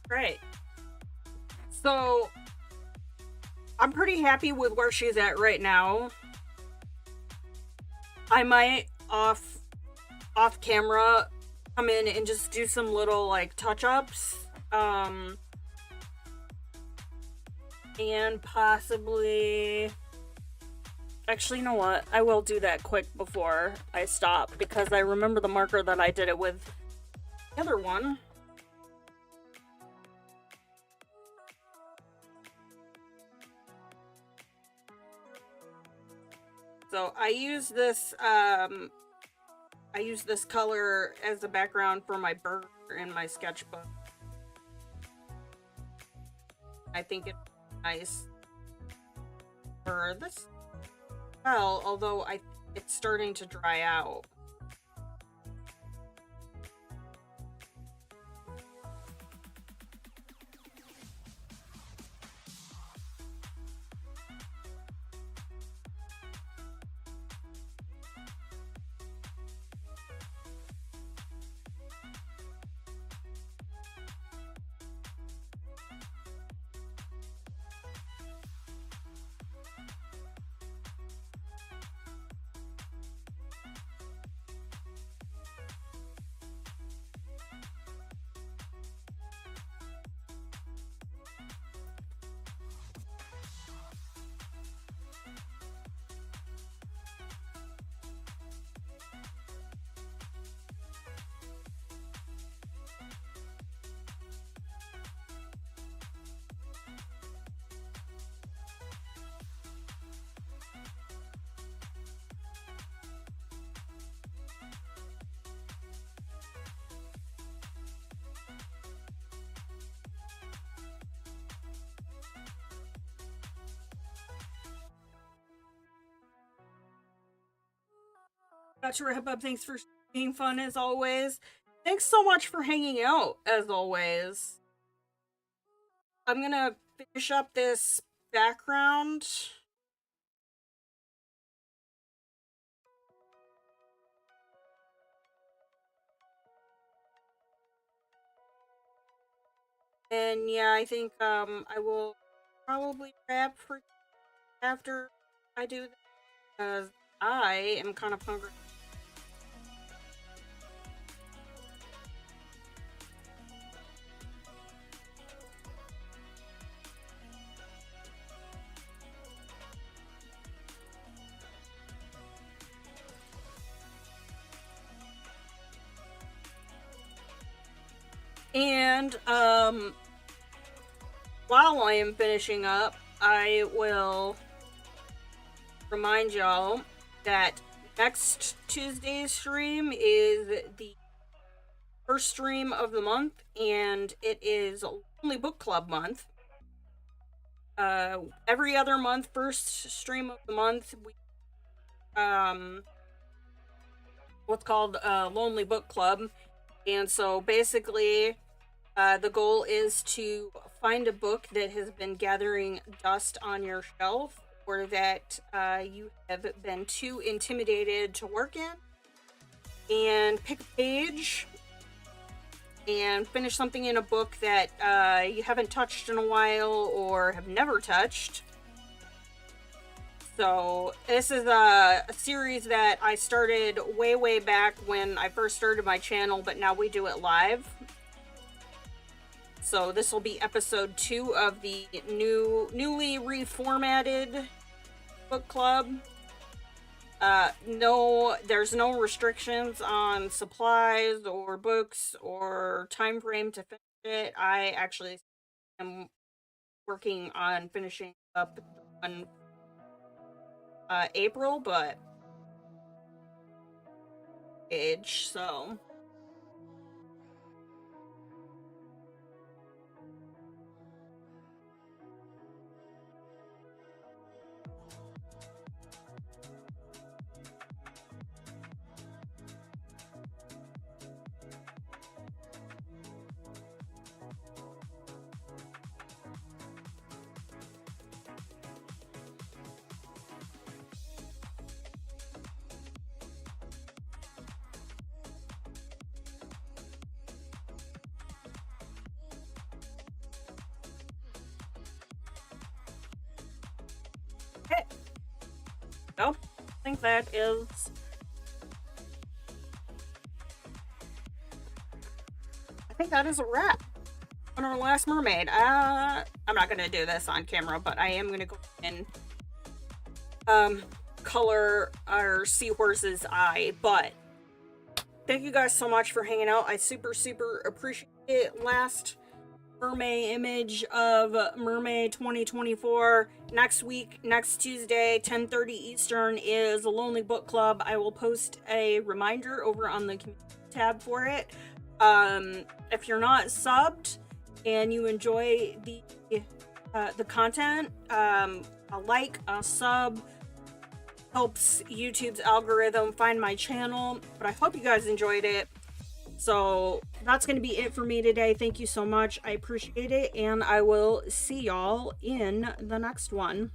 Great. So I'm pretty happy with where she's at right now. I might off camera come in and just do some little like touch-ups. And possibly actually, you know what? I will do that quick before I stop because I remember the marker that I did it with the other one. So I use this color as a background for my burger in my sketchbook. I think it's nice for this well, although it's starting to dry out. Gotcha, wrap up. Thanks for being fun as always. Thanks so much for hanging out as always. I'm gonna finish up this background. And yeah, I think I will probably wrap for after I do this because I am kind of hungry. And while I am finishing up, I will remind y'all that next Tuesday's stream is the first stream of the month, and it is only book club month. Every other month, first stream of the month, we what's called Lonely Book Club. And so basically, the goal is to find a book that has been gathering dust on your shelf, or that you have been too intimidated to work in, and pick a page and finish something in a book that you haven't touched in a while or have never touched. So this is a series that I started way back when I first started my channel, but now we do it live. So this will be episode 2 of the newly reformatted book club. There's no restrictions on supplies or books or time frame to finish it. I actually am working on finishing up on April, but so okay. So I think that is a wrap on our last mermaid. I'm not gonna do this on camera, but I am gonna go and color our seahorse's eye. But thank you guys so much for hanging out. I super appreciate it. Last MerMay image of MerMay 2024. Next week, next Tuesday, 10:30 Eastern, is a Lonely Book Club. I will post a reminder over on the community tab for it. If you're not subbed and you enjoy the content, a like, a sub helps YouTube's algorithm find my channel. But I hope you guys enjoyed it. So that's going to be it for me today. Thank you so much. I appreciate it, and I will see y'all in the next one.